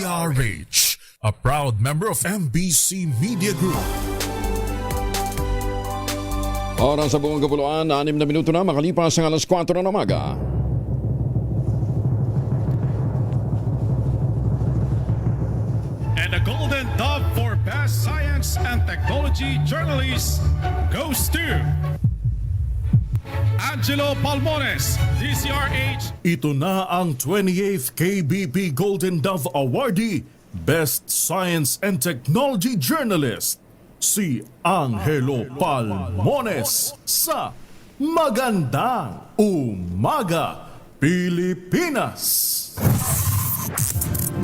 DZRH, a proud member of MBC Media Group. Oras sa buong kapuluan, 6 na minuto na makalipas ang alas 4 ng umaga. And the Golden Dove for Best Science and Technology Journalist goes to Angelo Palmones, DZRH. Ito na ang 28th KBP Golden Dove Awardee, Best Science and Technology Journalist, si Angelo Palmones sa Magandang Umaga, Pilipinas.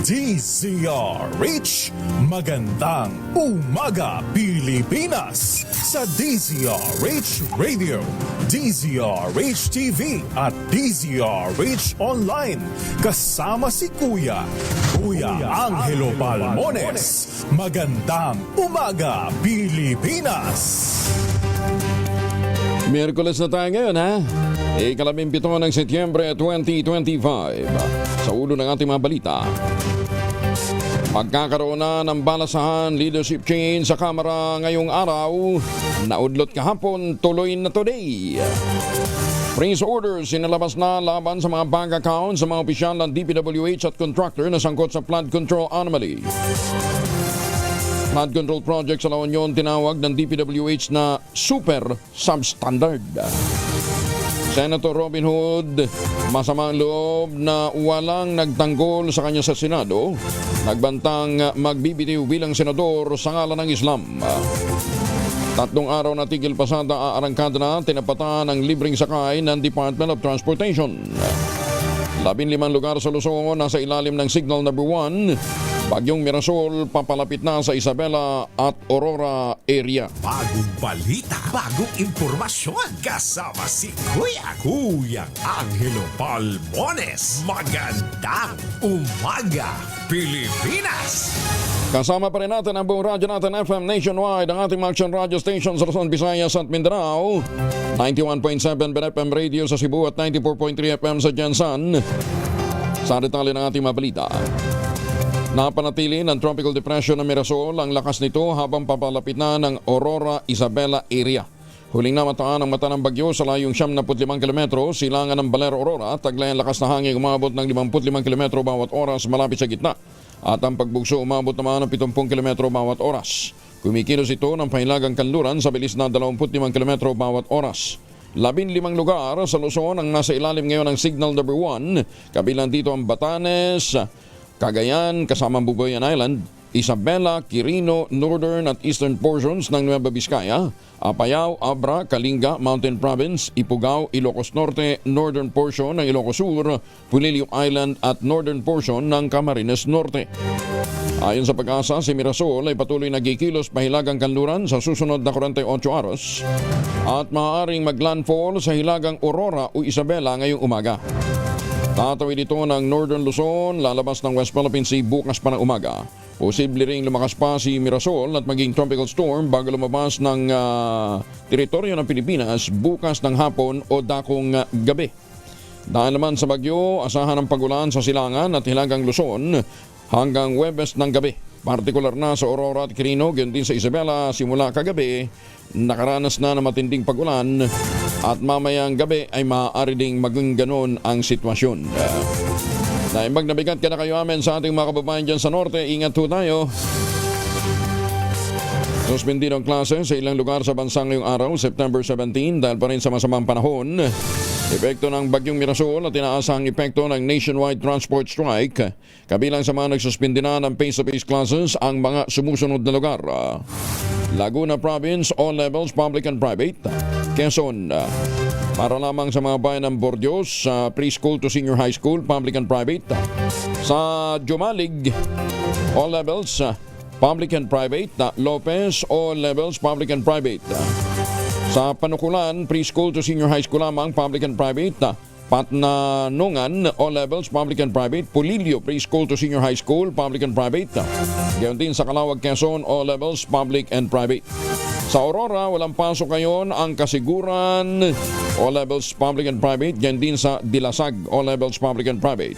DZRH, Magandang Umaga, Pilipinas, sa DZRH Radio, DZRH TV at DZRH Online. Kasama si Kuya Angelo Palmones. Magandang Umaga, Pilipinas. Miyerkules na tayo ngayon, ha? Ika-17 ng Setyembre 2025. Sa ulo ng ating mga balita, magkakaroon na ng balasahan leadership change sa Kamara ngayong araw. Naudlot kahapon, tuloy na today. Freeze orders sinalabas na laban sa mga bank accounts sa mga opisyal ng DPWH at contractor na sangkot sa flood control anomaly. Flood control project sa La Union tinawag ng DPWH na super substandard. Senator Robin Hood, masama ang loob na walang nagtanggol sa kanya sa Senado, nagbantang magbibitiw bilang senador sa ngalan ng Islam. 3 araw na tigil pasada aarangkada na tinapatan ng libreng sakay ng Department of Transportation. 15 lugar sa Luzon nasa ilalim ng Signal Number 1. Bagyong Mirasol papalapit na sa Isabela at Aurora area. Bagong balita, bagong impormasyon. Kasama si Kuya Angelo Palmones. Magandang Umaga, Pilipinas! Kasama pa rin natin ang buong radyo natin FM nationwide, ang ating mga action radio stations sa Luzon, Visayas at Mindanao. 91.7 BNFM Radio sa Cebu at 94.3 FM sa Jensan. Sa detalye ng ating mga balita, napanatili ng Tropical Depression ng Mirasol ang lakas nito habang papalapit na ng Aurora, Isabela area. Huling namataan ang mata ng bagyo sa layong 75 km, silangan ng Baler, Aurora, taglay ang lakas na hangin umabot ng 55 km bawat oras malapit sa gitna. At ang pagbugso umabot naman ng 70 km bawat oras. Kumikilos ito ng pahilagang kanluran sa bilis na 25 km bawat oras. 15 lugar sa Luzon ang nasa ilalim ngayon ng Signal Number 1. Kabilang dito ang Batanes, Cagayan, kasamang Bubuyan Island, Isabela, Quirino, Northern at Eastern portions ng Nueva Vizcaya, Apayao, Abra, Kalinga, Mountain Province, Ifugao, Ilocos Norte, Northern portion ng Ilocos Sur, Pulilio Island at Northern portion ng Camarines Norte. Ayon sa Pag-asa, si Mirasol ay patuloy nagkikilos pahilagang kanluran sa susunod na 48 oras at maaaring maglandfall sa hilagang Aurora o Isabela ngayong umaga. Tatawid ito ng Northern Luzon, lalabas ng West Philippine Sea bukas pa ng umaga. Posible ring lumakas pa si Mirasol at maging tropical storm bago lumabas ng teritoryo ng Pilipinas bukas ng hapon o dakong gabi. Dahil naman sa bagyo, asahan ang pagulan sa silangan at hilagang Luzon hanggang Huwebes ng gabi. Partikular na sa Aurora at Quirino, gayon din sa Isabela simula kagabi, nakaranas na ng matinding pagulan at mamayang gabi ay maaari ding maging ganon ang sitwasyon. Naimbag na bigat ka na kayo amin sa ating mga kababayan dyan sa Norte. Ingat po tayo. Suspendido ang klase sa ilang lugar sa bansa ngayong araw, September 17, dahil pa rin sa masamang panahon. Epekto ng bagyong Mirasol at inaasahang epekto ng nationwide transport strike. Kabilang sa mga nagsuspindi na ng face-to-face classes ang mga sumusunod na lugar. Laguna Province, all levels, public and private. Quezon, para lamang sa mga bayan ng Bordios, preschool to senior high school, public and private. Sa Jumalig, all levels, public and private. Lopez, all levels, public and private. Sa Panukulan, preschool to senior high school lamang, public and private. Patnanungan, all levels, public and private. Pulilio, preschool to senior high school, public and private. Gayon din sa Calawag, Quezon, all levels, public and private. Sa Aurora, walang pasok ngayon ang Kasiguran, all levels, public and private. Gayon din sa Dilasag, all levels, public and private.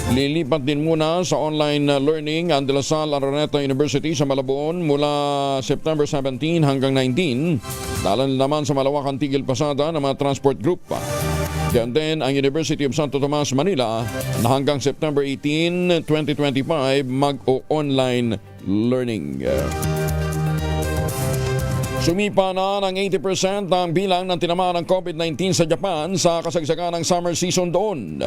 Lilipat din muna sa online learning ang De La Salle Araneta University sa Malabon mula September 17 hanggang 19. Dahil naman sa malawakang tigil pasada ng mga transport group. Diyan din ang University of Santo Tomas, Manila na hanggang September 18, 2025 mag-online learning. Sumipa na ng 80% ang bilang ng tinamaan ng COVID-19 sa Japan sa kasagsagan ng summer season doon.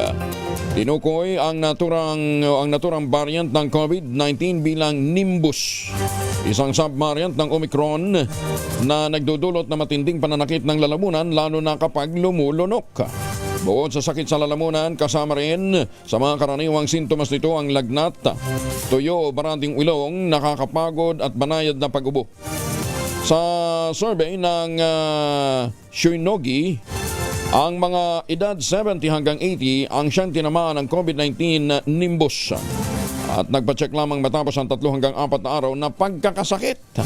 Tinukoy ang naturang variant ng COVID-19 bilang Nimbus, isang subvariant ng Omicron na nagdudulot na matinding pananakit ng lalamunan lalo na kapag lumulunok. Bukod sa sakit sa lalamunan, kasama rin sa mga karaniwang sintomas nito ang lagnat, tuyo o barading ilong, nakakapagod at banayad na pag-ubo. Sa survey ng Shionogi, ang mga edad 70 hanggang 80 ang siyang tinamaan ng COVID-19 Nimbus at nagpacheck lamang matapos ang 3 hanggang 4 na araw na pagkakasakit.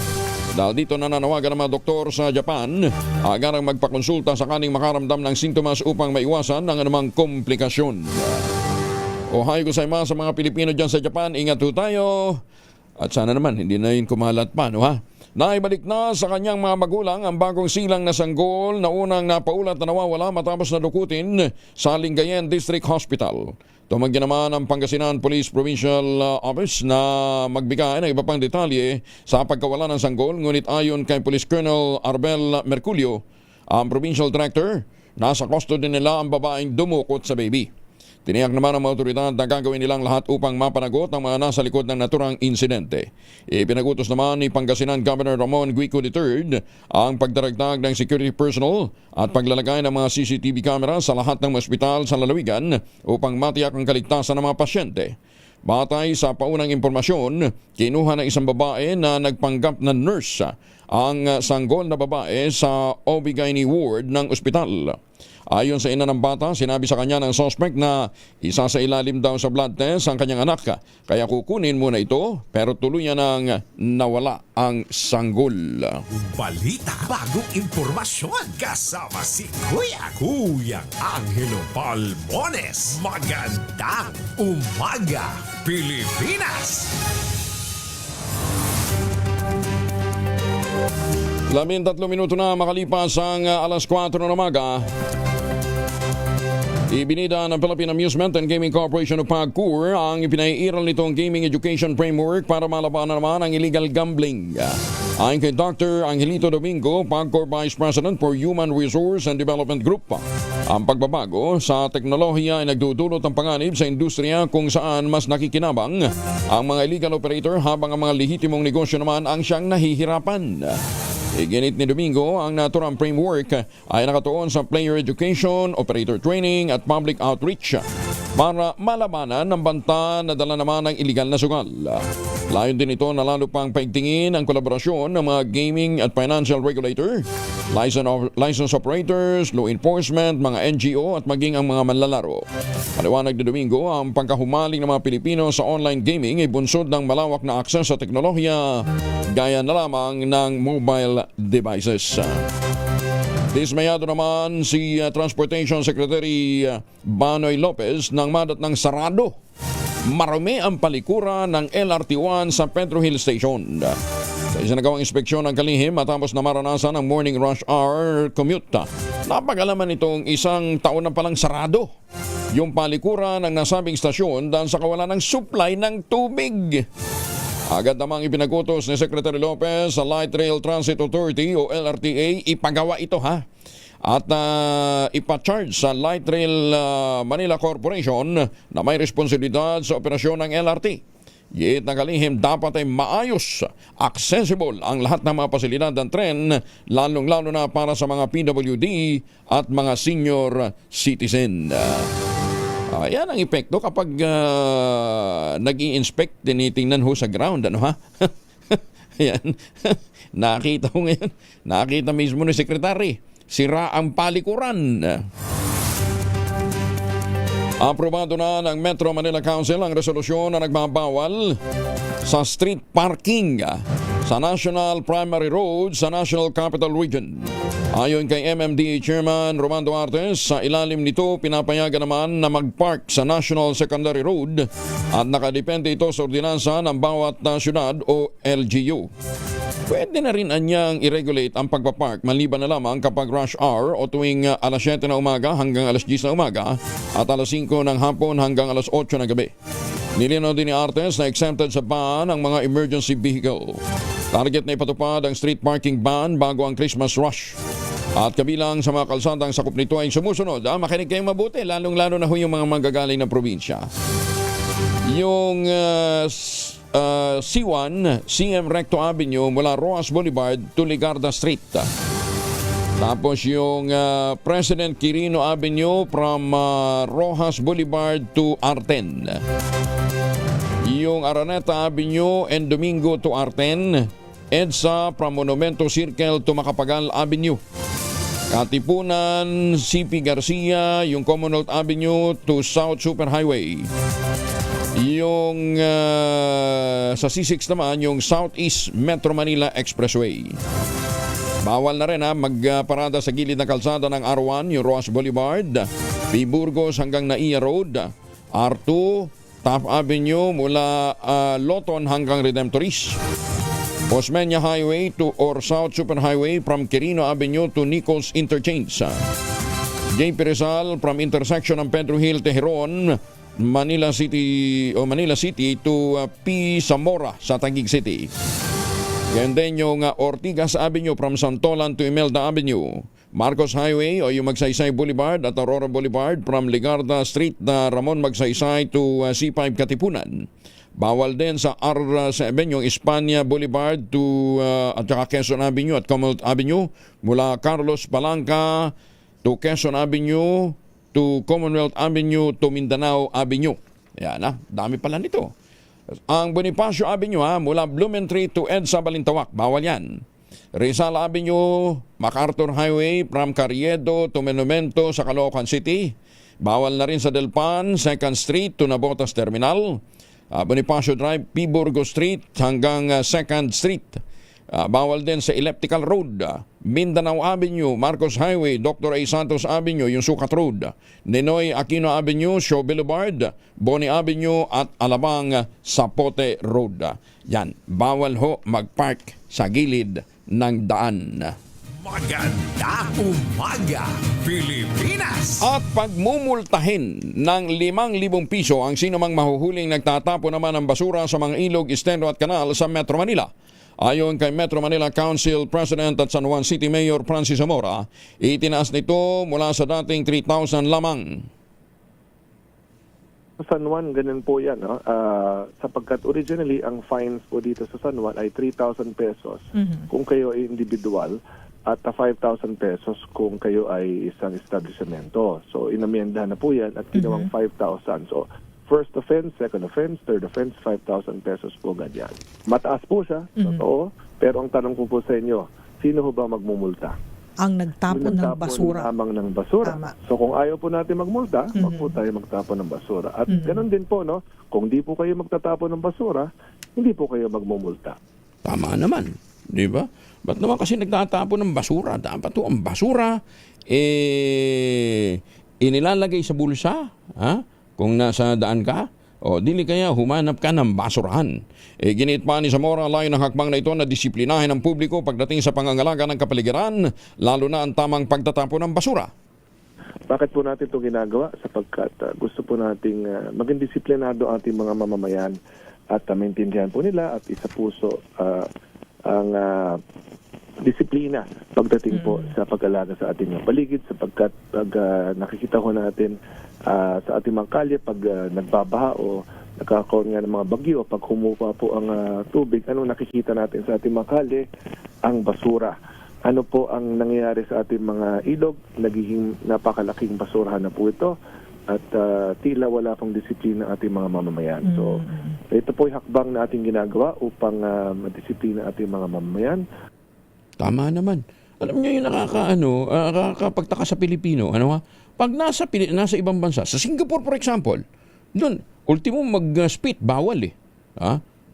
Dahil dito nananawagan ng mga doktor sa Japan agarang magpakonsulta sakaling makaramdam ng sintomas upang maiwasan ang anumang komplikasyon. Ohayo gozaimasu sa mga Pilipino dyan sa Japan, ingat ho tayo at sana naman hindi na yun kumalat pa, no ha? Naibalik na sa kanyang mga magulang ang bagong silang na sanggol na unang napaulat na nawawala matapos na dukutin sa Lingayen District Hospital. Tumanggi naman ang Pangasinan Police Provincial Office na magbigay ng iba pang detalye sa pagkawala ng sanggol, ngunit ayon kay Police Colonel Arbel Merculio, ang Provincial Director, nasa custody nila ang babaeng dumukot sa baby. Tiniyak naman ng mga otoridad na gagawin nilang lahat upang mapanagot ang mga nasa likod ng naturang insidente. Ipinagutos naman ni Pangasinan Governor Ramon Guico III ang pagdaragdag ng security personnel at paglalagay ng mga CCTV camera sa lahat ng ospital sa lalawigan upang matiyak ang kaligtasan ng mga pasyente. Batay sa paunang impormasyon, kinuha ng isang babae na nagpanggap na nurse ang sanggol na babae sa OB-GYN ward ng ospital. Ayon sa ina ng bata, sinabi sa kanya ng suspect na isa sa ilalim daw sa blood test ang kanyang anak. Kaya kukunin muna ito pero tuluyan nang nawala ang sanggol. Balita, bagong impormasyon, kasama si Kuya Angelo Palmones. Magandang umaga, Pilipinas! 13 minuto na makalipas ang alas 4 ng umaga. Ibinida ng Philippine Amusement and Gaming Corporation of PAGCOR ang ipinaiiral nitong gaming education framework para malabanan naman ang illegal gambling. Ayon kay Dr. Angelito Domingo, PAGCOR Vice President for Human Resource and Development Group, ang pagbabago sa teknolohiya ay nagdudulot ng panganib sa industriya kung saan mas nakikinabang ang mga illegal operator habang ang mga lehitimong negosyo naman ang siyang nahihirapan. Iginit ni Domingo, ang naturang framework ay nakatuon sa player education, operator training at public outreach para malabanan ng banta na dala naman ng iligal na sugal. Layon din ito na lalo pang paigtingin ang kolaborasyon ng mga gaming at financial regulator, license operators, law enforcement, mga NGO at maging ang mga manlalaro. Paliwanag ni Domingo, ang pagkahumaling ng mga Pilipino sa online gaming ay bunsod ng malawak na akses sa teknolohiya gaya na lamang ng mobile devices. Dismayado naman si Transportation Secretary Banoy Lopez nang madat ng sarado. Marami ang palikuran ng LRT1 sa Pedro Hill Station. Sa isinagawang inspeksyon ng kalihim matapos na maranasan ang morning rush hour commute, napag-alaman itong isang taon na palang sarado yung palikuran ng nasabing stasyon dahil sa kawalan ng supply ng tubig. Agad namang ipinagutos ni Secretary Lopez sa Light Rail Transit Authority o LRTA ipagawa ito at ipacharge sa Light Rail Manila Corporation na may responsibilidad sa operasyon ng LRT. Yit na kalihim dapat ay maayos, accessible ang lahat ng mga pasilidad ng tren, lalong-lalo na para sa mga PWD at mga senior citizen. Yan ang epekto kapag nag-i-inspect, tinitingnan ho sa ground, ano ha? Yan. Nakita ko ngayon. Nakita mismo ni Secretary. Sira ang palikuran. Aprobado na ng Metro Manila Council ang resolusyon na nagbabawal sa street parking sa National Primary Road sa National Capital Region. Ayon kay MMDA Chairman Roman Duarte, sa ilalim nito pinapayagan naman na mag-park sa National Secondary Road at nakadepende ito sa ordinansa ng bawat syudad o LGU. Pwede na rin anyang i-regulate ang pagpapark maliban na lamang kapag rush hour o tuwing alas 7 na umaga hanggang alas 10 na umaga at alas 5 ng hapon hanggang alas 8 ng gabi. Nilinaw din ni Artes na exempted sa ban ang mga emergency vehicle. Target na ipatupad ang street parking ban bago ang Christmas rush. At kabilang sa mga kalsadang sakop nito ay sumusunod. Makinig kayong mabuti, lalong-lalo na ho yung mga manggagaling ng probinsya. Yung C1, CM Recto Avenue mula Roas Boulevard to Ligarda Street. Tapos yung President Quirino Avenue from Rojas Boulevard to Arten. Yung Araneta Avenue and Domingo to Arten. EDSA from Monumento Circle to Macapagal Avenue. Katipunan, CP Garcia, yung Commonwealth Avenue to South Superhighway. Yung sa C6 naman, yung Southeast Metro Manila Expressway. Bawal na rin magparada sa gilid ng kalsada ng R1, yung Roas Boulevard, P. Burgos hanggang Naiya Road, R2, Taft Avenue mula Loton hanggang Redemptoris. Osmeña Highway to or South Superhighway from Quirino Avenue to Nichols Interchange. JP Rizal from intersection ng Pedro Hill, Teheron, Manila City to P. Zamora sa Taguig City. Yan din yung Ortigas Avenue from Santolan to Imelda Avenue. Marcos Highway o yung Magsaysay Boulevard at Aurora Boulevard from Ligarda Street na Ramon Magsaysay to C5 Katipunan. Bawal din sa R7 yung Espanya Boulevard to at saka Quezon Avenue at Commonwealth Avenue mula Carlos Palanca to Quezon Avenue to Commonwealth Avenue to Mindanao Avenue. Yan dami pala nito. Ang Bonifacio Avenue mula Blumentritt to EDSA Balintawak, bawal yan. Rizal Avenue, MacArthur Highway from Carriedo to Monumento sa Caloocan City. Bawal na rin sa Delpan, 2nd Street to Nabotas Terminal. Bonifacio Drive, P. Burgos Street hanggang 2nd Street. Bawal din sa Elliptical Road, Mindanao Avenue, Marcos Highway, Dr. A. Santos Avenue, yung Sukat Road, Ninoy Aquino Avenue, Shaw Boulevard, Boni Avenue at Alabang Sapote Road. Yan, bawal ho magpark sa gilid ng daan. Magandang umaga, Pilipinas! At pagmumultahin ng 5,000 piso ang sinumang mahuhuling nagtatapo naman ng basura sa mga ilog, estero at kanal sa Metro Manila. Ayon kay Metro Manila Council President at San Juan City Mayor Francis Zamora, itinaas nito mula sa dating 3,000 lamang. Sa San Juan, ganun po yan. Sapagkat originally, ang fines po dito sa San Juan ay 3,000 pesos kung kayo ay individual at 5,000 pesos kung kayo ay isang establishmento. So, inamyendahan na po yan at ginawang 5,000. So, first offense, second offense, third offense, 5,000 pesos po ganyan. Mataas po siya, totoo. Pero ang tanong ko po sa inyo, sino ho ba magmumulta? Ang nagtapon ng basura. Lamang ng basura. Tama. So kung ayaw po natin magmulta, wag po tayo magtapon ng basura. At ganun din po, no? Kung di po kayo magtatapon ng basura, hindi po kayo magmumulta. Tama naman, di ba? Ba't naman kasi nagtatapon ng basura? Dapat to ang basura, inilalagay sa bulsa, kung nasa daan ka, o dili kaya humanap ka ng basurahan. Ginit pa ni Zamora layo ng hakbang na ito na disiplinahin ang publiko pagdating sa pangangalaga ng kapaligiran, lalo na ang tamang pagtatapon ng basura. Bakit po natin ito ginagawa? Sapagkat gusto po nating maging disiplinado ang ating mga mamamayan at maintindihan po nila at isa puso ang disiplina pagdating po sa pag-alaga sa ating mga paligid sapagkat pag nakikita ko natin sa ating mga kalye pag nagbabaha o nagkakaroon nga ng mga bagyo, pag humupa po ang tubig, ano nakikita natin sa ating mga kalye? Ang basura. Ano po ang nangyayari sa ating mga ilog? Nagiging napakalaking basurahan na po ito at tila wala pong disiplina ating mga mamamayan. So, ito po yung hakbang na ating ginagawa upang madisiplina ating mga mamamayan. Tama naman. Alam niyo yung nakakapagtaka sa Pilipino, pag nasa ibang bansa, sa Singapore for example, doon, ultimo mag-spit, bawal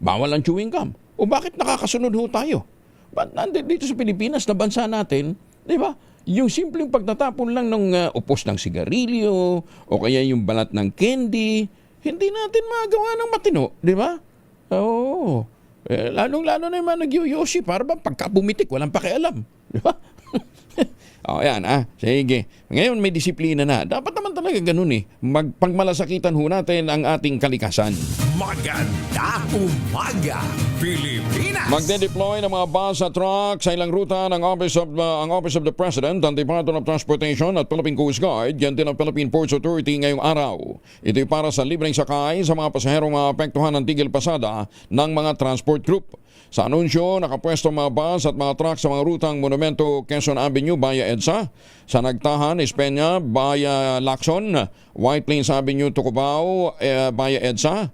Bawal ang chewing gum. O bakit nakakasunod ho tayo? Ba't dito sa Pilipinas na bansa natin, Di ba? Yung simpleng pagtatapon lang ng upos ng sigarilyo o kaya yung balat ng candy, hindi natin magawa ng matino, di ba? Oo. Lalong-lalo na yung mga nagyoyoshi, para ba pagka bumitik, walang pakialam. Di ba? O, yan, sige. Ngayon may disiplina na. Dapat naman talaga ganun eh. Pagmalasakitan ho natin ang ating kalikasan. Maganda umaga, Pilipinas! Magde-deploy ng mga bus at truck sa ilang ruta ng ang Office of the President, ang Department of Transportation at Philippine Coast Guard, yan din ang Philippine Ports Authority ngayong araw. Ito'y para sa libreng sakay sa mga pasaherong maapektuhan ng tigil pasada ng mga transport group. Sa anunsyo, nakapwesto mga bus at mga truck sa mga rutang Monumento Quezon Avenue via EDSA, sa Nagtahan, Espeña via Lacson, White Plains Avenue, Tucubao via EDSA,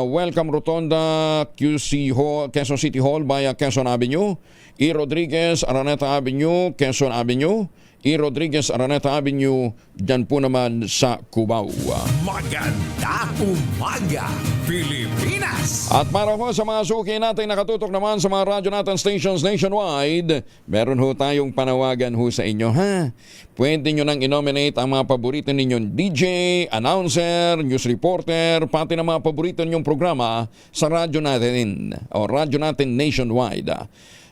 Welcome Rotonda, QC Hall, Quezon City Hall via Quezon Avenue, E. Rodriguez, Araneta Avenue, Quezon Avenue, E. Rodriguez, Araneta Avenue, dyan po naman sa Cubao. Maganda umaga, Pilipinas! At para po sa mga suki natin nakatutok naman sa mga radyo natin stations nationwide, meron ho tayong panawagan ho sa inyo, ha? Pwede nyo nang inominate ang mga paborito ninyong DJ, announcer, news reporter, pati na mga paborito ninyong programa sa radyo natin o radyo natin nationwide.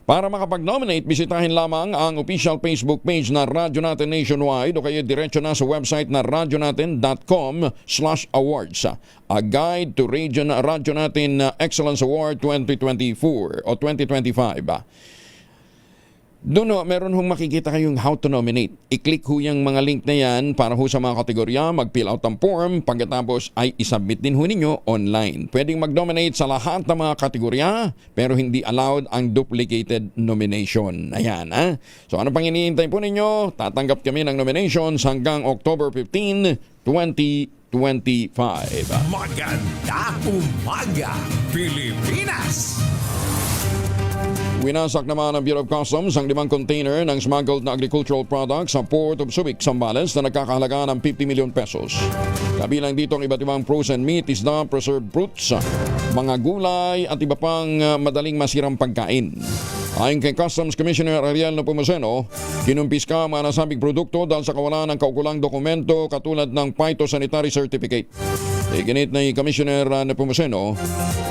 Para makapag-nominate, bisitahin lamang ang official Facebook page na Radyo Natin Nationwide o kaya diretso na sa website na radyonatin.com/awards. A Guide to Region Radyo Natin Excellence Award 2024 o 2025. Doon ho, meron hong makikita kayong how to nominate. I-click ho yung mga link na yan para ho sa mga kategorya, mag-fill out ang form, pagkatapos ay isubmit din ho ninyo online. Pwedeng mag-nominate sa lahat ng mga kategorya, pero hindi allowed ang duplicated nomination. Ayan, ha? So ano pang iniintay po ninyo? Tatanggap kami ng nominations hanggang October 15, 2025. Maganda umaga, Pilipinas! Winasak naman ng Bureau of Customs ang 5 container ng smuggled na agricultural products sa Port of Subic, Zambales na nagkakahalaga ng 50 million pesos. Kabilang dito ang iba't ibang frozen meat, isda, preserved fruits, mga gulay at iba pang madaling masirang pagkain. Ayon kay Customs Commissioner Ariel Nepomuceno, kinumpiska ang mga nasabing produkto dahil sa kawalan ng kaukulang dokumento katulad ng phytosanitary certificate. Iginit ni Commissioner Nepomuceno,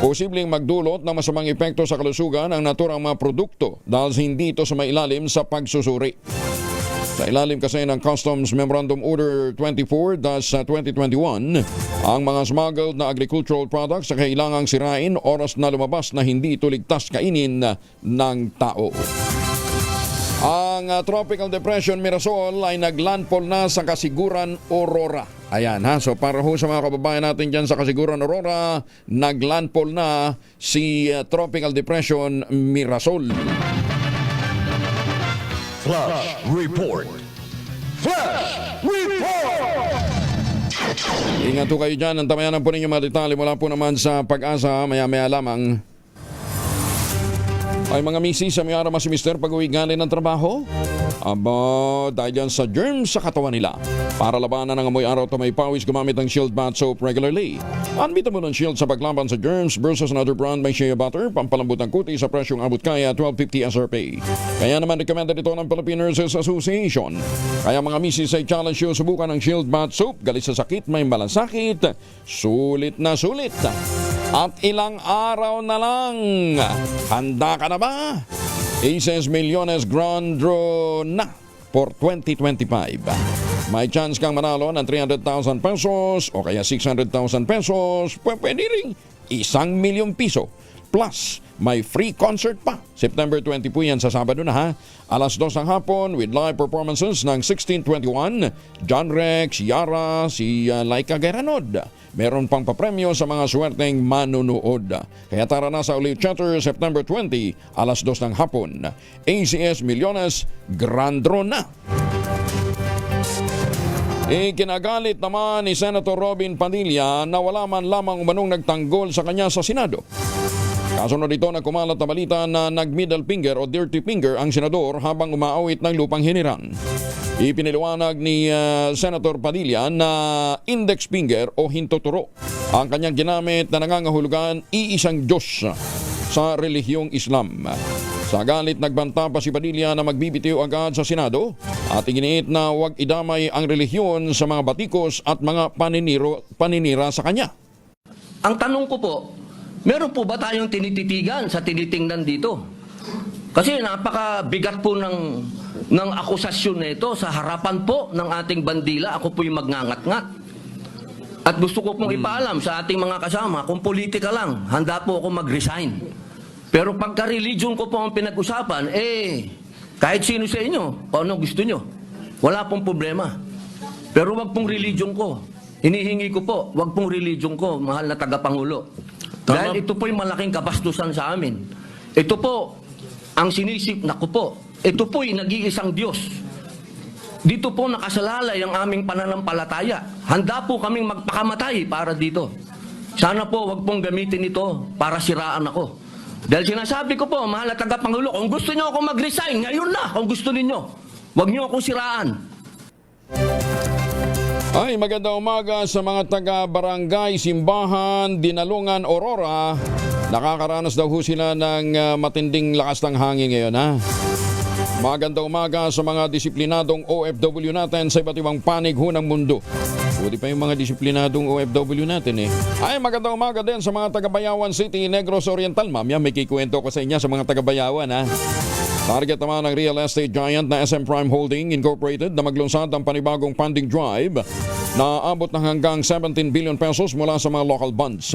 posibleng magdulot ng masamang epekto sa kalusugan ang naturang mga produkto dahil hindi ito sumailalim sa pagsusuri. Sa ilalim kasi ng Customs Memorandum Order 24-2021, ang mga smuggled na agricultural products sa kailangang sirain oras na lumabas na hindi ito ligtas kainin ng tao. Ang Tropical Depression Mirasol ay naglandfall na sa Kasiguran, Aurora. Ayan, ha, so para ho sa mga kababayan natin dyan sa Kasiguran, Aurora, naglandfall na si Tropical Depression Mirasol. Flash Report! Flash Report! Ingat ho kayo dyan, antabayanan po ninyo mga detalye mula po naman sa Pag-asa, maya-maya lamang. Ay mga misis, sa may araw si Mister pag-uwi galing ng trabaho? Aba, dahil yan sa germs sa katawan nila. Para labanan ng amoy araw at may pawis, gumamit ng Shield Bath Soap regularly. Anbita mo ng Shield sa paglaban sa germs versus another brand may shea butter, pampalambot ng kuti sa presyong abot kaya 12.50 SRP. Kaya naman recommended ito ng Philippine Nurses Association. Kaya mga misis ay challenge yung subukan ng Shield Bath Soap. Galit sa sakit, may malasakit. Sulit na sulit. At ilang araw na lang. Handa ka na ba? Aces Millones Grand Draw na for 2025. May chance kang manalo ng 300,000 pesos o kaya 600,000 pesos. Pwede rin 1,000,000 piso. Plus, may free concert pa. September 20 po yan sa Sabado na, ha. 2:00 ng hapon with live performances ng 1621, John Rex, Yara, si Laika Geranod. Meron pang papremyo sa mga swerteng manunood. Kaya tara na sa Ulit Chatter September 20, 2:00 ng hapon. ACS Millones Grand Draw na. Ikinagalit naman ni Senator Robin Padilla na wala man lamang umanong nagtanggol sa kanya sa Senado. Kasunod dito na kumalat na balita na nag-middle finger o dirty finger ang senador habang umaawit ng lupang hiniran. Ipiniliwanag ni Senator Padilla na index finger o hintuturo ang kanyang ginamit na nangangahulugan iisang Diyos sa relihiyong Islam. Sa galit nagbanta pa si Padilla na magbibitiw agad sa Senado at iginiit na huwag idamay ang relihiyon sa mga batikos at mga paninira sa kanya. Ang tanong ko po, meron po ba tayong tinititigan sa tinitingnan dito? Kasi napakabigat po ng akusasyon na ito sa harapan po ng ating bandila. Ako po'y magngangat-ngat. At gusto ko pong ipaalam sa ating mga kasama, kung politika lang, handa po ako mag-resign. Pero pagka-religion ko po ang pinag-usapan, kahit sino sa inyo, kung ano gusto nyo, wala pong problema. Pero wag pong religion ko. Hinihingi ko po, wag pong religion ko, mahal na tagapangulo. Dahil ito po'y malaking kabastusan sa amin. Ito po, ang sinisip na ko po, ito po'y nag-iisang Diyos. Dito po nakasalalay ang aming pananampalataya. Handa po kaming magpakamatay para dito. Sana po wag pong gamitin ito para siraan ako. Dahil sinasabi ko po, mahal na tagapangulo, kung gusto niyo ako mag-resign, ngayon na, kung gusto ninyo. Wag niyo ako siraan. Ay, magandang umaga sa mga taga-barangay, Simbahan, Dinalungan, Aurora. Nakakaranas daw ho sila ng matinding lakas ng hangin ngayon, ha? Magandang umaga sa mga disiplinadong OFW natin sa iba't ibang panig ho ng mundo. Buti pa yung mga disiplinadong OFW natin, eh. Ay, magandang umaga din sa mga taga-Bayawan City, Negros Oriental. Mamaya may kikwento ko sa inyo sa mga taga-Bayawan, ha? Target naman ng real estate giant na SM Prime Holding Incorporated na maglunsad ng panibagong funding drive na abot ng hanggang 17 billion pesos mula sa mga local bonds.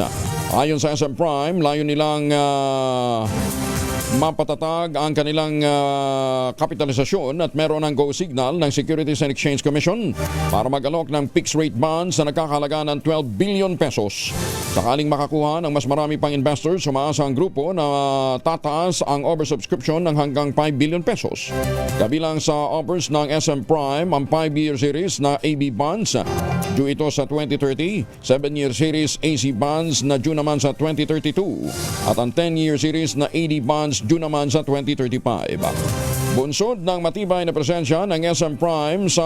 Ayon sa SM Prime, layo nilang mapatatag ang kanilang kapitalisasyon at meron ng go signal ng Securities and Exchange Commission para mag-alok ng fixed rate bonds na nagkakahalaga ng 12 billion pesos. Sakaling makakuha ng mas marami pang investors, umaasa ang grupo na tataas ang oversubscription ng hanggang 5 billion pesos. Kabilang sa offers ng SM Prime ang 5-year series na AB bonds, due ito sa 2030, 7-year series AC bonds na due naman sa 2032 at ang 10-year series na AD bonds due naman sa 2035. Bunsod ng matibay na presensya ng SM Prime sa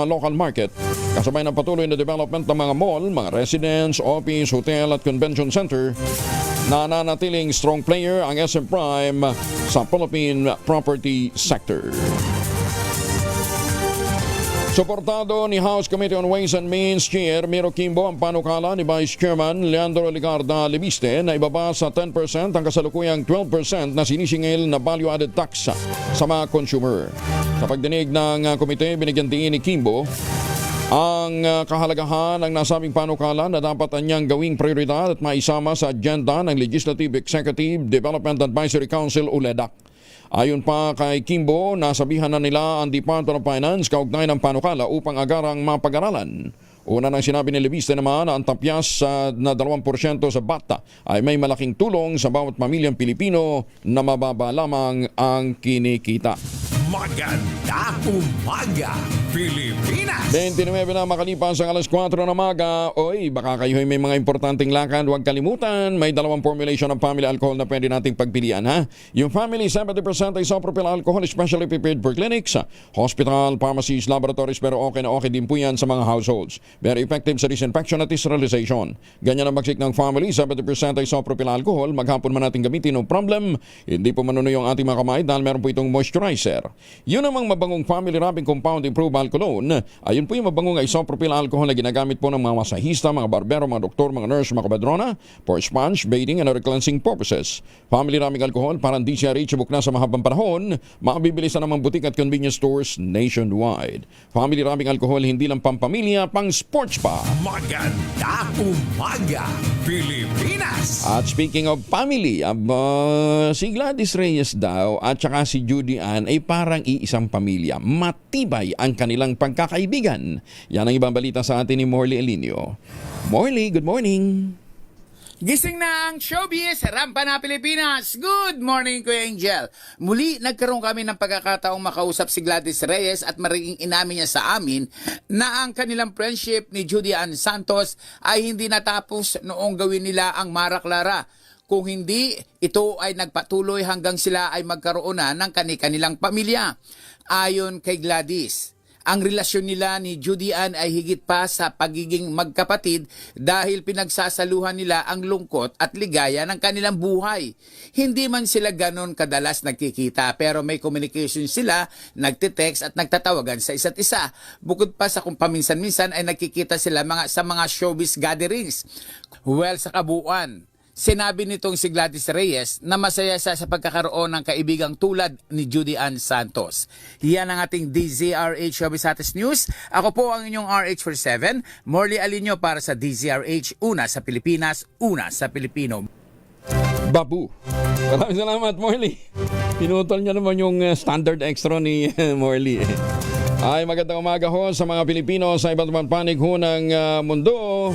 local market, kasabay ng patuloy na development ng mga mall, mga residence, office, hotel at convention center, nananatiling strong player ang SM Prime sa Philippine property sector. Suportado ni House Committee on Ways and Means Chair Miro Quimbo ang panukala ni Vice Chairman Leandro Ligarda Lebiste na ibaba sa 10% ang kasalukuyang 12% na sinisingil na value-added tax sa mga consumer. Sa pagdinig ng komite, binigyan din ni Quimbo ang kahalagahan ng nasabing panukala na dapat anyang gawing prioridad at maisama sa agenda ng Legislative Executive Development Advisory Council o LEDAC. Ayon pa kay Quimbo, nasabihan na nila ang Department of Finance kaugnay ng panukala upang agarang mapag-aralan. Una nang sinabi ni Lebiste naman na ang tapyas na 2% sa bata ay may malaking tulong sa bawat pamilyang Pilipino na mababa lamang ang kinikita. Maganda umaga, Pilipinas! 29 na makalipas ang alas 4 ng umaga. Oy, baka kayo ay may mga importanteng lakad. Huwag kalimutan, may 2 formulation ng family alcohol na pwede nating pagpilian, ha? Yung family, 70% isopropyl alcohol, especially prepared for clinics, hospital, pharmacies, laboratories, pero okay na okay din po yan sa mga households. Very effective sa disinfection at sterilization. Ganyan ang bagsik ng family, 70% isopropyl alcohol. Maghapon man natin gamitin, no problem. Hindi po manunoy ang ating mga kamay dahil meron po itong moisturizer. Yun namang mabangong family wrapping compound improved alcoholone. Ayun po yung mabangong isopropyl alcohol na ginagamit po ng mga masahista, mga barbero, mga doktor, mga nurse, mga kabadrona for sponge, bathing, and other cleansing purposes. Family wrapping alcohol para hindi siya reachable na sa mahabang panahon, mabibili sa namang butik at convenience stores nationwide. Family wrapping alcohol hindi lang pampamilya, pang sports pa. Maganda umaga, Pilipinas! At speaking of family, si Gladys Reyes daw at saka si Judy Ann ay parang iisang pamilya. Matibay ang kanilang pagkakaibigan. Yan ang ibang balita sa atin ni Morley Elinio. Morley, good morning! Gising na ang showbiz, rampa na Pilipinas. Good morning, Kuya Angel. Muli, nagkaroon kami ng pagkakataong makausap si Gladys Reyes at mariging inamin niya sa amin na ang kanilang friendship ni Judy Ann Santos ay hindi natapos noong gawin nila ang Mara Clara. Kung hindi, ito ay nagpatuloy hanggang sila ay magkaroon na ng kanilang pamilya. Ayon kay Gladys, Ang relasyon nila ni Judy Ann ay higit pa sa pagiging magkapatid dahil pinagsasaluhan nila ang lungkot at ligaya ng kanilang buhay. Hindi man sila ganon kadalas nagkikita pero may communication sila, nagtitext at nagtatawagan sa isa't isa. Bukod pa sa kung paminsan-minsan ay nagkikita sila sa mga showbiz gatherings. Well, sa kabuuan, sinabi nitong si Gladys Reyes na masaya siya sa pagkakaroon ng kaibigang tulad ni Judy Ann Santos. Yan ang ating DZRH Showbiz Status News. Ako po ang inyong RH47, Morley Alinio para sa DZRH, una sa Pilipinas, una sa Pilipino. Babu. Maraming salamat, Morley. Pinutol niya naman yung standard extra ni Morley. Ay, magandang umaga ho sa mga Pilipino sa iba't ibang panig ho ng mundo.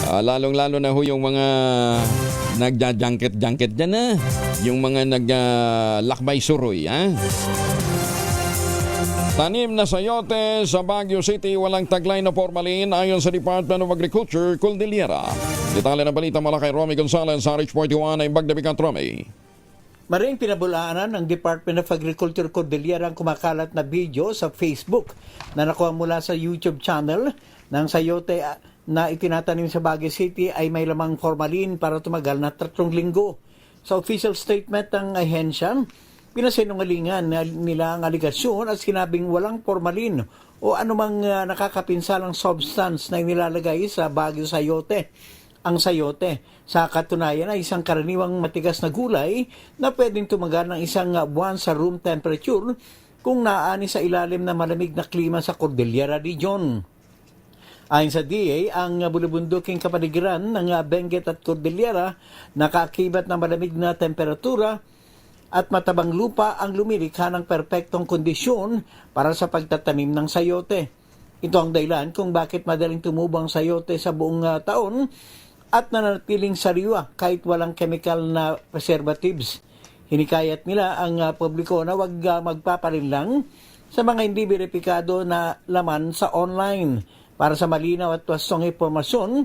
Lalong-lalo na ho yung mga nagja-junket dyan na. Yung mga nag-lakbay suroy. Tanim na sayote sa Baguio City, walang taglay na formalin ayon sa Department of Agriculture, Cordillera. Detalye ng balita mula kay Romy Gonzalez sa RH41 ay Bagdabikat Romy. Maring pinabulaanan ng Department of Agriculture Cordillera ang kumakalat na video sa Facebook na nakuha mula sa YouTube channel ng sayote na itinatanim sa Baguio City ay may lamang formalin para tumagal na 3 linggo. Sa official statement ng ahensya, pinasinungalingan nila ang aligasyon at sinabing walang formalin o anumang nakakapinsalang substance na inilalagay sa Baguio sayote. Ang sayote, sa katunayan ay isang karaniwang matigas na gulay na pwedeng tumagal ng isang buwan sa room temperature kung naaani sa ilalim na malamig na klima sa Cordillera Region. Ayon sa DA, ang bulubunduking kapaligiran ng Benguet at Cordillera nakaakibat ng malamig na temperatura at matabang lupa ang lumilikha ng perpektong kondisyon para sa pagtatanim ng sayote. Ito ang dahilan kung bakit madaling tumubang sayote sa buong taon at nanatiling sariwa kahit walang chemical na preservatives. Hinikayat nila ang publiko na huwag magpapalinlang sa mga hindi beripikado na laman sa online. Para sa malinaw at wastong impormasyon,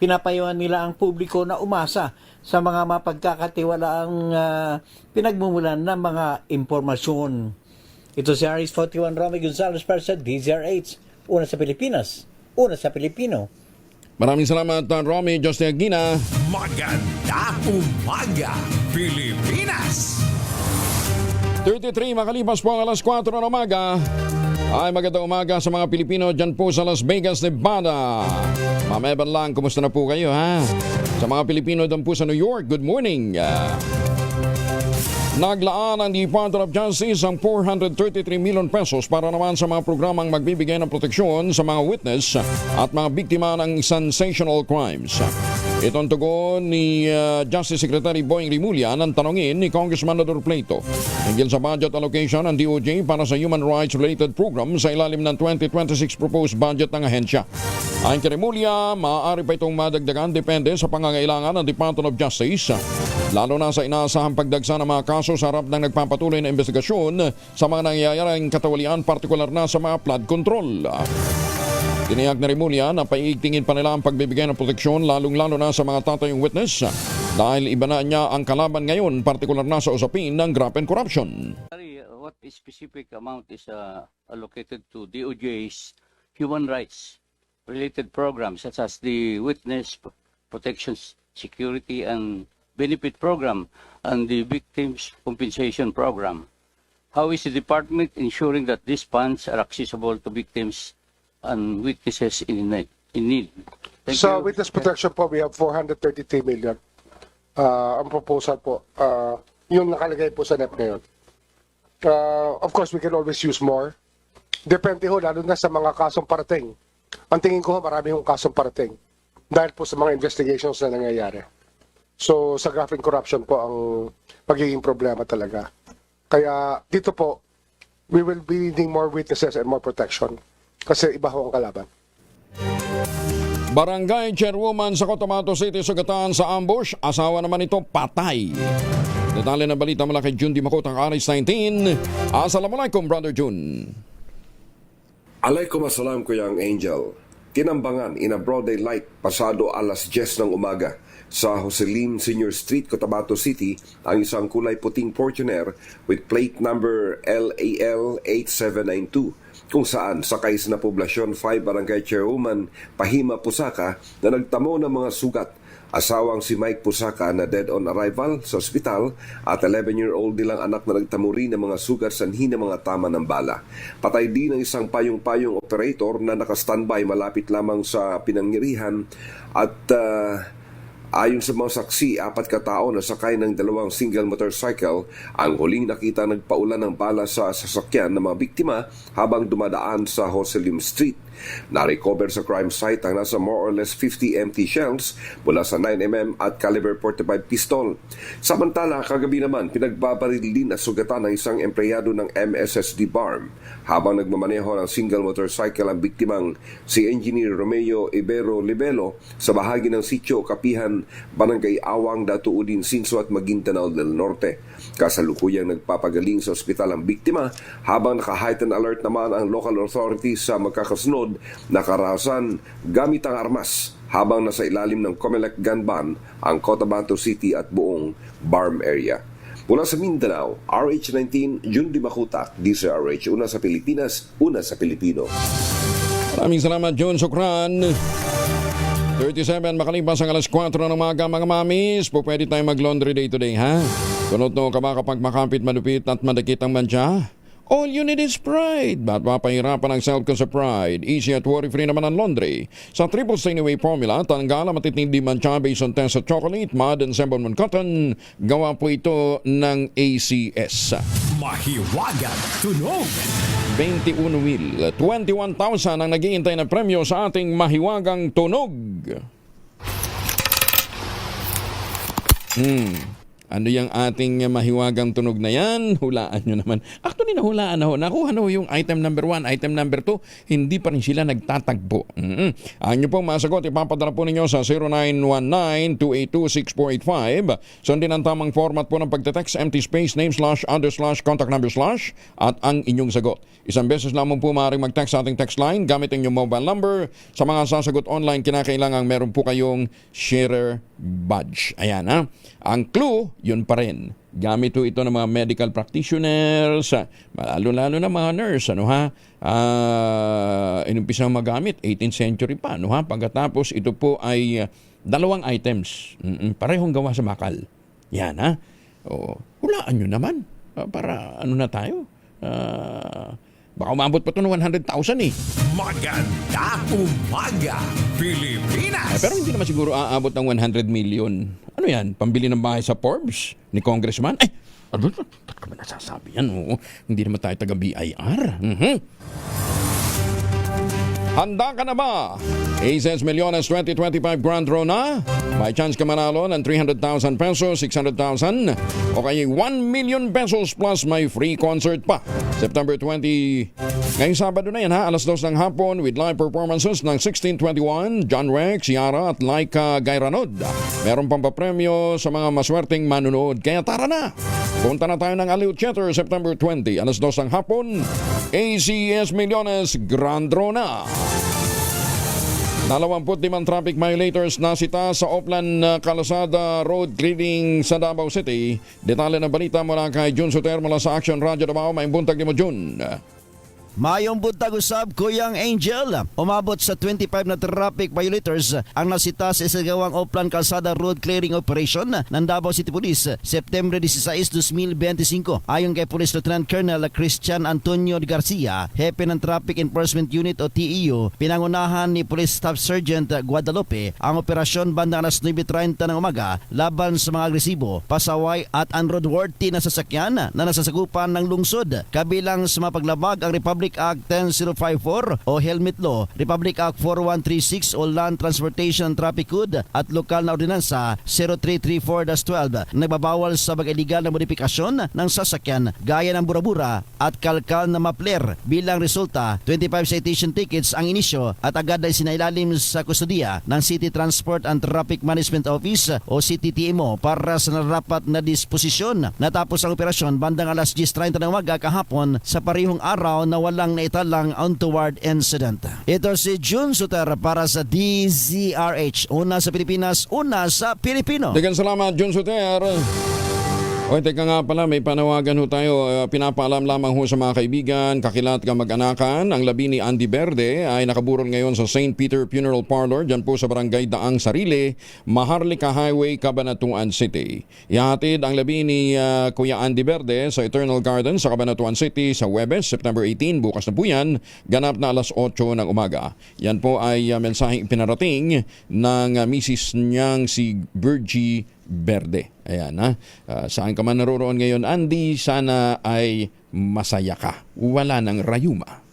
pinapayuhan nila ang publiko na umasa sa mga mapagkakatiwalaang pinagmumulan ng mga impormasyon. Ito si RH41 Romy Gonzalez para sa DZRH. Una sa Pilipinas, una sa Pilipino. Maraming salamat, Romy Justin Aguina. Magandang umaga, Pilipinas! 33 makalipas po ang alas 4 ng umaga. Ay, magandang umaga sa mga Pilipino dyan po sa Las Vegas, Nevada. Mameban lang, kumusta na po kayo, ha? Sa mga Pilipino dyan po sa New York, good morning. Naglaan ang Department of Justice ang 433 million pesos para naman sa mga programang magbibigay ng proteksyon sa mga witness at mga biktima ng sensational crimes. Itong tugon ni Justice Secretary Boying Rimulya nang tanongin ni Congressman Nador Pleito hinggil sa budget allocation ng DOJ para sa human rights-related program sa ilalim ng 2026 proposed budget ng ahensya. Ayon kay Rimulya, maaari pa itong madagdagan depende sa pangangailangan ng Department of Justice, lalo na sa inaasahang pagdagsa ng mga kaso sa harap ng nagpapatuloy na investigasyon sa mga nangyayaring katawalian, partikular na sa mga flood control. Tiniyak na Rimulya na paiigtingin pa nila ang pagbibigay ng proteksyon lalong-lalo na sa mga tatayong witness dahil iba na niya ang kalaban ngayon, partikular na sa usapin ng graft and corruption. What specific amount is allocated to DOJ's human rights related programs such as the Witness Protection Security and Benefit Program and the Victims Compensation Program? How is the department ensuring that these funds are accessible to victims and witnesses in need? Thank Sa you. witness protection po, we have 433 million. Ang proposal po, yung nakalagay po sa NEP ngayon. Of course, we can always use more. Depende ho, lalo na sa mga kasong parating. Ang tingin ko, marami hong kasong parating. Dahil po sa mga investigations na nangyayari. So, sa graft and corruption po ang pagiging problema talaga. Kaya dito po, we will be needing more witnesses and more protection. Kasi iba ho ang kalaban. Barangay Chairwoman sa Cotabato City sugatan sa ambush, asawa naman ito patay. Detalye ng balita mula kay Jun Di Makotang Aris 19. Assalamualaikum, Brother Jun. Alaikum assalam, Kuyang Angel. Tinambangan in a broad daylight pasado alas 10 ng umaga sa Joselim Senior Street, Cotabato City ang isang kulay puting Fortuner with plate number LAL 8792 kung saan sakay sa poblasyon 5 barangay chairwoman Pahima Pusaka na nagtamo ng mga sugat. Asawang si Mike Pusaka na dead on arrival sa ospital at 11-year-old nilang anak na nagtamo rin ng mga sugat sanhi ng mga tama ng bala. Patay din ang isang payong-payong operator na nakastandby malapit lamang sa pinangyarihan at ayon sa mga saksi, 4 katao na sakay ng 2 single motorcycle ang huling nakita nagpaulan ng bala sa sasakyan ng mga biktima habang dumadaan sa Jose Lim Street. Na-recover sa crime site ang nasa more or less 50 empty shells mula sa 9mm at caliber 45 pistol. Samantala, kagabi naman, pinagbabaril din at sugatan ng isang empleyado ng MSSD BARM. Habang nagmamaneho ng single motorcycle ang biktimang si Engineer Romeo Ibero Libelo sa bahagi ng sitio Kapihan, Barangay Awang, Datuudin, Sinso at Maguindanao del Norte. Kasalukuyang nagpapagaling sa ospital ang biktima habang naka-heightened alert naman ang local authorities sa magkakasunod na karahasan gamit ang armas habang nasa ilalim ng COMELEC gun ban ang Cotabato City at buong BARM area. Mula sa Mindanao, RH19, Jun Di Makutak, DCRH, una sa Pilipinas, una sa Pilipino. Maraming salamat, John Sukran. 37 makalipas ang alas 4 ng umaga, mga mamis. Pwede tayo mag-laundry day today, ha? Kunot no ka ba kapag makapit, malupit at madakit ang mantsa? All you need is pride. Ba't mapahirapan ang self ko sa pride? Easy at worry-free naman ang laundry. Sa Triple Stain Away Formula, tanggal ang matitindi mantsa based on test sa chocolate, mud, and Sembolman cotton. Gawa po ito ng ACS. Mahiwagang tunog. 21 mil, 21,000 ang nag-iintay na premyo sa ating mahiwagang tunog. Ano yung ating mahiwagang tunog na yan? Hulaan nyo naman. Actually, nahulaan na ho. Nakuha na ho yung item number 1, item number 2. Hindi pa rin sila nagtatagpo. Ang nyo pong masagot, ipapadala po ninyo sa 0919-282-6485. Sundin ang tamang format po ng pagte-text, empty space, name / under / contact number / at ang inyong sagot. Isang beses lamang po maaaring mag-text sa ating text line gamit ang inyong mobile number. Sa mga sasagot online, kinakailangan meron po kayong sharer badge. Ayan, ha? Ang clue, yun pa rin. Gamit po ito ng mga medical practitioners, lalo-lalo na mga nurse, ano ha? Inumpisang magamit, 18th century pa, ano ha? Pagkatapos, ito po ay 2 items. Parehong gawa sa bakal. Yan, ha? Hulaan nyo naman. Para ano na tayo? Baka umabot pa ito ng 100,000 eh. Maganda umaga, Pilipinas! Pero hindi naman siguro aabot ng 100 million. Ano yan? Pambili ng bahay sa Forbes? Ni Congressman? Ay! Ano ka ba nasasabi yan? Oo. Hindi naman tayo taga-BIR. Handa ka na ba? Aces Millones 2025 Grand Draw na? May chance ka manalo ng 300,000 pesos, 600,000 o kaya 1 million pesos plus may free concert pa. September 20, ngayong Sabado na yan ha, alas 2 ng hapon with live performances ng 1621, John Rex, Yara at Laika Gayranod. Meron pang papremyo sa mga maswerteng manunood, kaya tara na! Punta na tayo ng Aliw Theater September 20, alas 2 ng hapon. ACS Millones Grand Draw na! 25 traffic violators nasita sa Oplan Calzada Road clearing sa Davao City. Detalye ng balita mula kay Jun Soter mula sa Action Radio Davao. May buntag ni mo, Jun. Mayong buntag usab, Kuyang Angel. Umabot sa 25 na traffic violators ang nasita sa isagawang Oplan Calzada Road Clearing Operation ng Davao City Police September 16, 2025. Ayon kay Police Lieutenant Colonel Christian Antonio Garcia, hepe ng Traffic Enforcement Unit o TEU, pinangunahan ni Police Staff Sergeant Guadalupe ang operasyon bandang alas 9:30 ng umaga laban sa mga agresibo, pasaway at unroadworthy na sasakyan na nasasagupan ng lungsod. Kabilang sa mapaglabag ang Republic Act 10054 o Helmet Law, Republic Act 4136 o Land Transportation Traffic Code at lokal na ordinansa 0334-12 nagbabawal sa pag-iligal na modifikasyon ng sasakyan gaya ng burabura at kalkal na mapler. Bilang resulta, 25 citation tickets ang inisyo at agad ay sinailalim sa kustudiya ng City Transport and Traffic Management Office o CTTMO para sa narapat na disposisyon. Natapos ang operasyon bandang alas 10:30 ng umaga kahapon sa parehong araw na walang naitalang untoward incident. Ito si Jun Soter para sa DZRH. Una sa Pilipinas, una sa Pilipino. Dagan salamat, Jun Soter. O, teka nga pala, may panawagan ho tayo. Pinapaalam lamang ho sa mga kaibigan, kakilat kamag-anakan. Ang labi ni Andy Verde ay nakaburol ngayon sa St. Peter Funeral Parlor dyan po sa Barangay Daang Sarili, Maharlika Highway, Cabanatuan City. Ihatid ang labi ni Kuya Andy Verde sa Eternal Garden sa Cabanatuan City sa Huwebes, September 18. Bukas na po yan, ganap na alas 8 ng umaga. Yan po ay mensaheng pinarating ng misis niyang si Virgie Verde. Ayan ha. Saan ka man naroroon ngayon, Andy, sana ay masaya ka. Wala ng rayuma.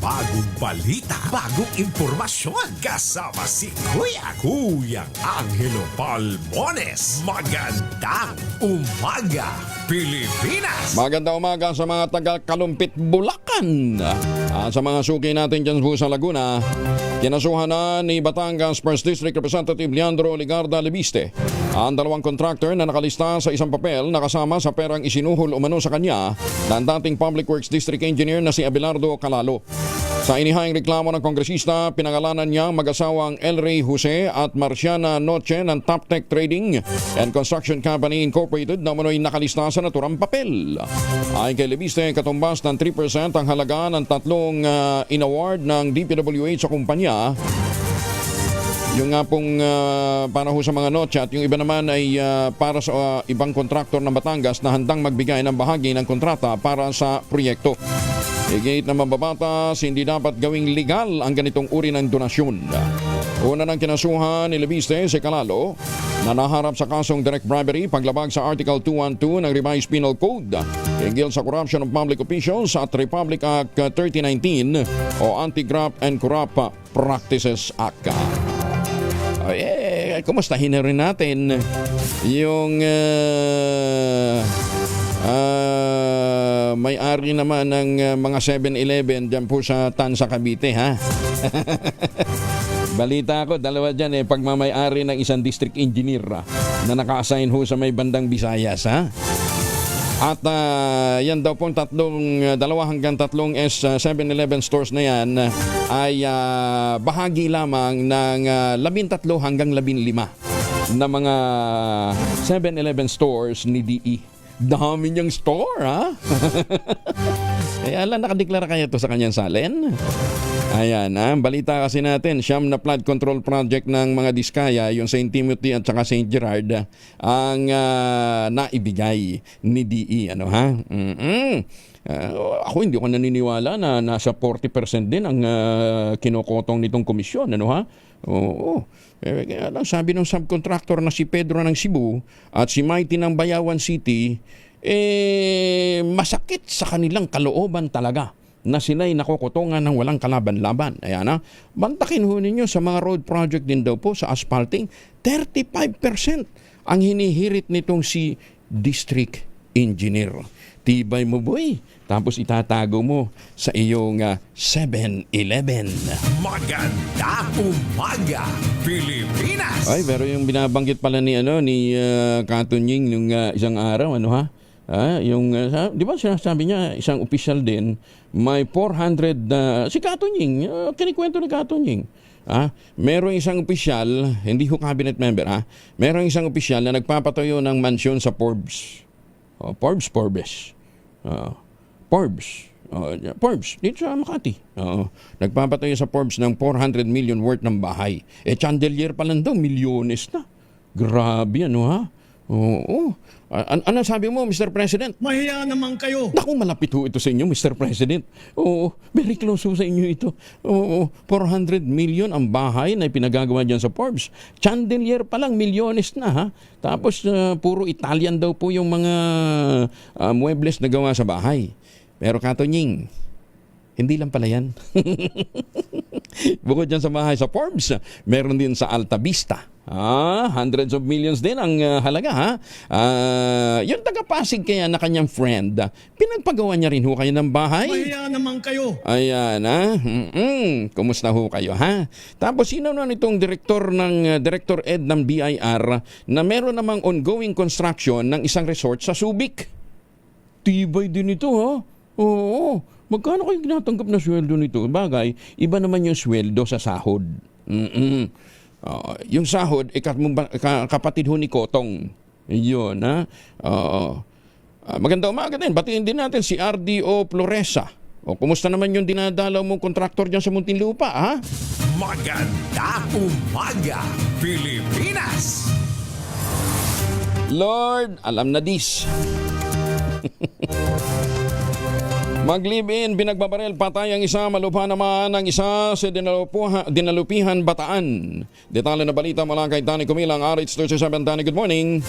Bagong balita, bagong impormasyon. Kasama si Kuya Angelo Palmones. Magandang umaga, Pilipinas! Magandang umaga sa mga taga-Kalumpit, Bulacan. Sa mga suki natin dyan po sa Laguna, kinasuhan na ni Batangas 1st District Representative Leandro Ligarda Lebiste ang dalawang contractor na nakalista sa isang papel na kasama sa perang isinuhol umano sa kanya ng dating Public Works District Engineer na si Abelardo Calalo. Sa inihayang reklamo ng kongresista, pinangalanan niya mag-asawang El Rey Jose at Marciana Noche ng Toptech Trading and Construction Company Incorporated na umano'y nakalista sa naturang papel. Ayon kay Lebiste, katumbas ng 3% ang halaga ng tatlong in-award ng DPWH sa kumpanya. Yung nga pong para ho sa mga noche at yung iba naman ay para sa ibang kontraktor ng Batangas na handang magbigay ng bahagi ng kontrata para sa proyekto. Higit na mababatas, hindi dapat gawing legal ang ganitong uri ng donasyon. Una ng kinasuhan ni Lebiste si Calalo na naharap sa kasong direct bribery paglabag sa Article 212 ng Revised Penal Code hinggil sa Corruption of Public Officials at Republic Act 3019 o Anti-Graft and Corrupt Practices Act. Kumustahin na rin natin yung may-ari naman ng mga 7-Eleven dyan po sa Tansa, Cavite, ha? Balita ko, dalawa dyan pagmamay-ari ng isang district engineer na naka-assign ho sa may bandang Visayas, ha? At yan daw pong 2 hanggang 3 7-Eleven stores na yan ay bahagi lamang ng 13 hanggang 15 na mga 7-Eleven stores ni DE. Dami niyang store, ha? Kaya lang, nakadeklara kaya ito sa kanyang salin? Ayan, balita kasi natin, siyam na flood control project ng mga Diskaya, yung St. Timothy at saka St. Gerard, ang naibigay ni DE. Ano, ha? Ako hindi ko naniniwala na nasa 40% din ang kinokotong nitong komisyon. Ano, ha? Oo. Kaya lang, sabi ng subcontractor na si Pedro ng Cebu at si Mighty ng Bayawan City, masakit sa kanilang kalooban talaga na sila'y nakokotongan ng walang kalaban-laban. Ayan na. Bantakin ho ninyo sa mga road project din daw po sa asphalting, 35% ang hinihirit nitong si District Engineer. Tibay mo, boy. Tapos itatago mo sa iyong 7-Eleven. Magandang umaga, Pilipinas! Ay, pero yung binabanggit pala ni Katunying nung isang araw, ano ha? Di ba sinasabi niya, isang opisyal din, may 400, si Katunying, kinikwento ni Katunying. Merong isang opisyal, hindi ho cabinet member, merong isang opisyal na nagpapatayo ng mansyon sa Forbes. Forbes, dito sa Makati. Nagpapatayo sa Forbes ng 400 million worth ng bahay. Chandelier pa lang daw, milyones na. Grabe, ano ha? Oo. Ano sabi mo, Mr. President? Mahiya naman kayo. Naku, malapit ho ito sa inyo, Mr. President. Oo, very close ho sa inyo ito. Oo, 400 million ang bahay na pinagagawa dyan sa Forbes. Chandelier pa lang, milyones na, ha? Tapos, puro Italian daw po yung mga muebles na gawa sa bahay. Pero Katonying, hindi lang pala yan. Bukod dyan sa bahay sa Forbes, meron din sa Alta Vista. Hundreds of millions din ang halaga, ha? Yung taga-Pasig kaya na kanyang friend, pinagpagawa niya rin ho kayo ng bahay. Mahiya naman kayo. Ayan, ha? Kumusta ho kayo, ha? Tapos, sino na nitong Director Ed ng BIR na meron namang ongoing construction ng isang resort sa Subic? Tibay din ito, ha? Oo. Magkano kayo ginatanggap na sweldo nito? Bagay, iba naman yung sweldo sa sahod. Yung sahod, kapatid ho ni Kotong. Yun, ha? Oo. Maganda umaga din. Batiin din natin si RDO Floresa. O, kumusta naman yung dinadalaw mong kontraktor dyan sa Muntinlupa, ha? Maganda umaga, Pilipinas! Lord, alam na dis. Mag-live-in, binagbabarel, patay ang isa, malupa naman ang isa sa dinalupihan Bataan. Detalye na balita mula kay Danny Kumilang, RH37. Danny, good morning.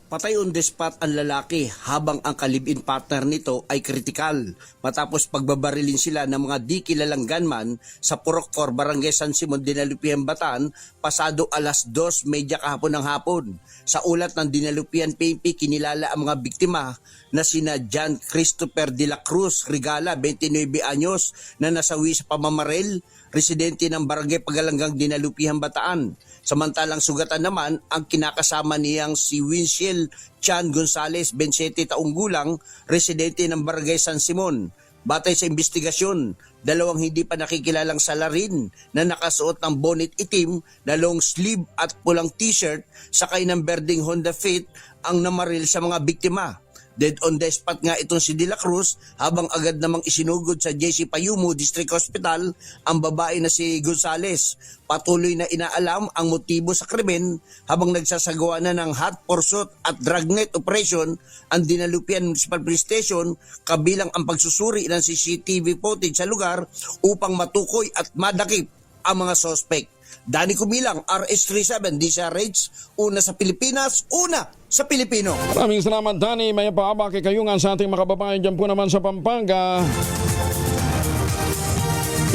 Patay on the spot ang lalaki habang ang kalibin partner nito ay kritikal matapos pagbabarilin sila ng mga di kilalang gunman sa Purok 4, Barangay San Simon, Dinalupihan, Bataan pasado 2:30 kahapon ng hapon. Sa ulat ng Dinalupihan PNP, kinilala ang mga biktima na sina John Christopher de la Cruz Regala, 29 anyos, na nasawi sa pamamaril, residente ng Barangay Pagalanggang, Dinalupihan, Bataan. Samantalang sugatan naman ang kinakasama niyang si Winchell Chan Gonzales, 27 taong gulang, residente ng Barangay San Simon. Batay sa investigasyon, dalawang hindi pa nakikilalang salarin na nakasuot ng bonnet itim na long sleeve at pulang t-shirt sakay ng berdeng Honda Fit ang namaril sa mga biktima. Dead on the spot nga itong si De La Cruz habang agad namang isinugod sa JC Payumo District Hospital ang babae na si Gonzales. Patuloy na inaalam ang motibo sa krimen habang nagsasagawa na ng hot pursuit at dragnet operation ang Dinalupihan Municipal Police Station kabilang ang pagsusuri ng CCTV footage sa lugar upang matukoy at madakip ang mga suspect. Danny Kumilang, RH37, DCRH, una sa Pilipinas, una sa Pilipino. Maraming salamat, Danny. May paaba kay kayungan sa ating mga kababayan dyan po naman sa Pampanga.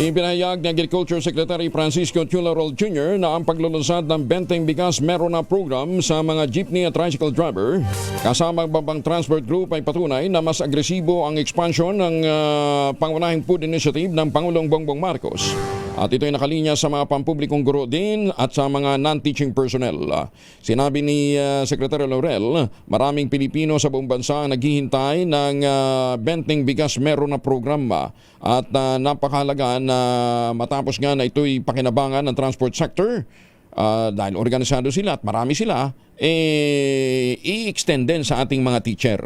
Ipinahayag ni Agriculture Secretary Francisco Tularol Jr. na ang paglulunsad ng Benteng Bigas Meron na program sa mga jeepney at tricycle driver kasama ang Bambang Transport Group ay patunay na mas agresibo ang expansion ng pangunahing food initiative ng Pangulong Bongbong Marcos. At ito ay nakalinya sa mga pampublikong guro din at sa mga non-teaching personnel. Sinabi ni Secretary Laurel, maraming Pilipino sa buong bansa ang naghihintay ng Benteng Bigas Meron na programa at napakahalaga na matapos nga na ito'y pakinabangan ng transport sector dahil organisado sila at marami sila, i-extend din sa ating mga teacher.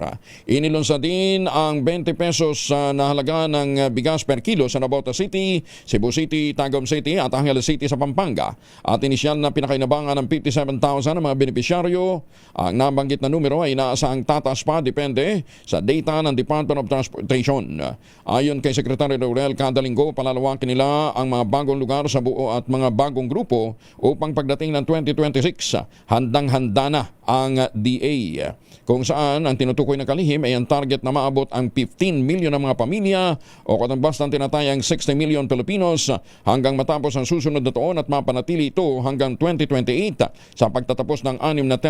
Inilunsad din ang 20 pesos na halaga ng bigas per kilo sa Navotas City, Cebu City, Tagum City at Angeles City sa Pampanga. At inisyal na pinakainabangan ng 57,000 ng mga benepisyaryo. Ang nabanggit na numero ay inaasahang tataas pa depende sa data ng Department of Transportation. Ayon kay Secretary Laurel, kada linggo palalawakin nila ang mga bagong lugar sa buo at mga bagong grupo upang pagdating ng 2026, handang-handa na ang DA, kung saan ang tinutukoy na kalihim ay ang target na maabot ang 15 milyon ng mga pamilya o katambas ng tinatayang 60 milyon Pilipinos hanggang matapos ang susunod na taon at mapanatili ito hanggang 2028 sa pagtatapos ng 6 na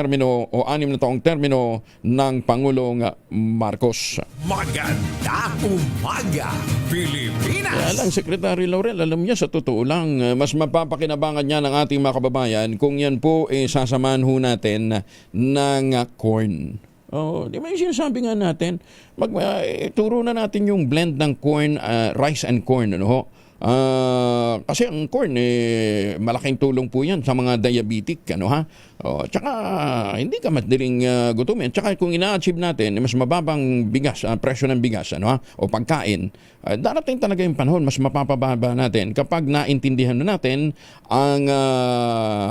taong termino ng Pangulong Marcos. Maganda umaga, Pilipinas! Kaya lang, Secretary Laurel, alam niya sa totoo lang, mas mapapakinabangan niya ng ating mga kababayan kung yan po sasamahan ho natin ng corn. Oh, di ba yung sinasabi nga natin, turo na natin yung blend ng corn, rice and corn, ano ho? Kasi ang corn malaking tulong po yan sa mga diabetic, ano ha? Tsaka hindi ka madaling gutumin. Tsaka kung ina-achieve natin mas mababang bigas, presyo ng bigas, ano ha? O pagkain, darating talaga yung panahon mas mapapababa natin kapag naintindihan na natin ang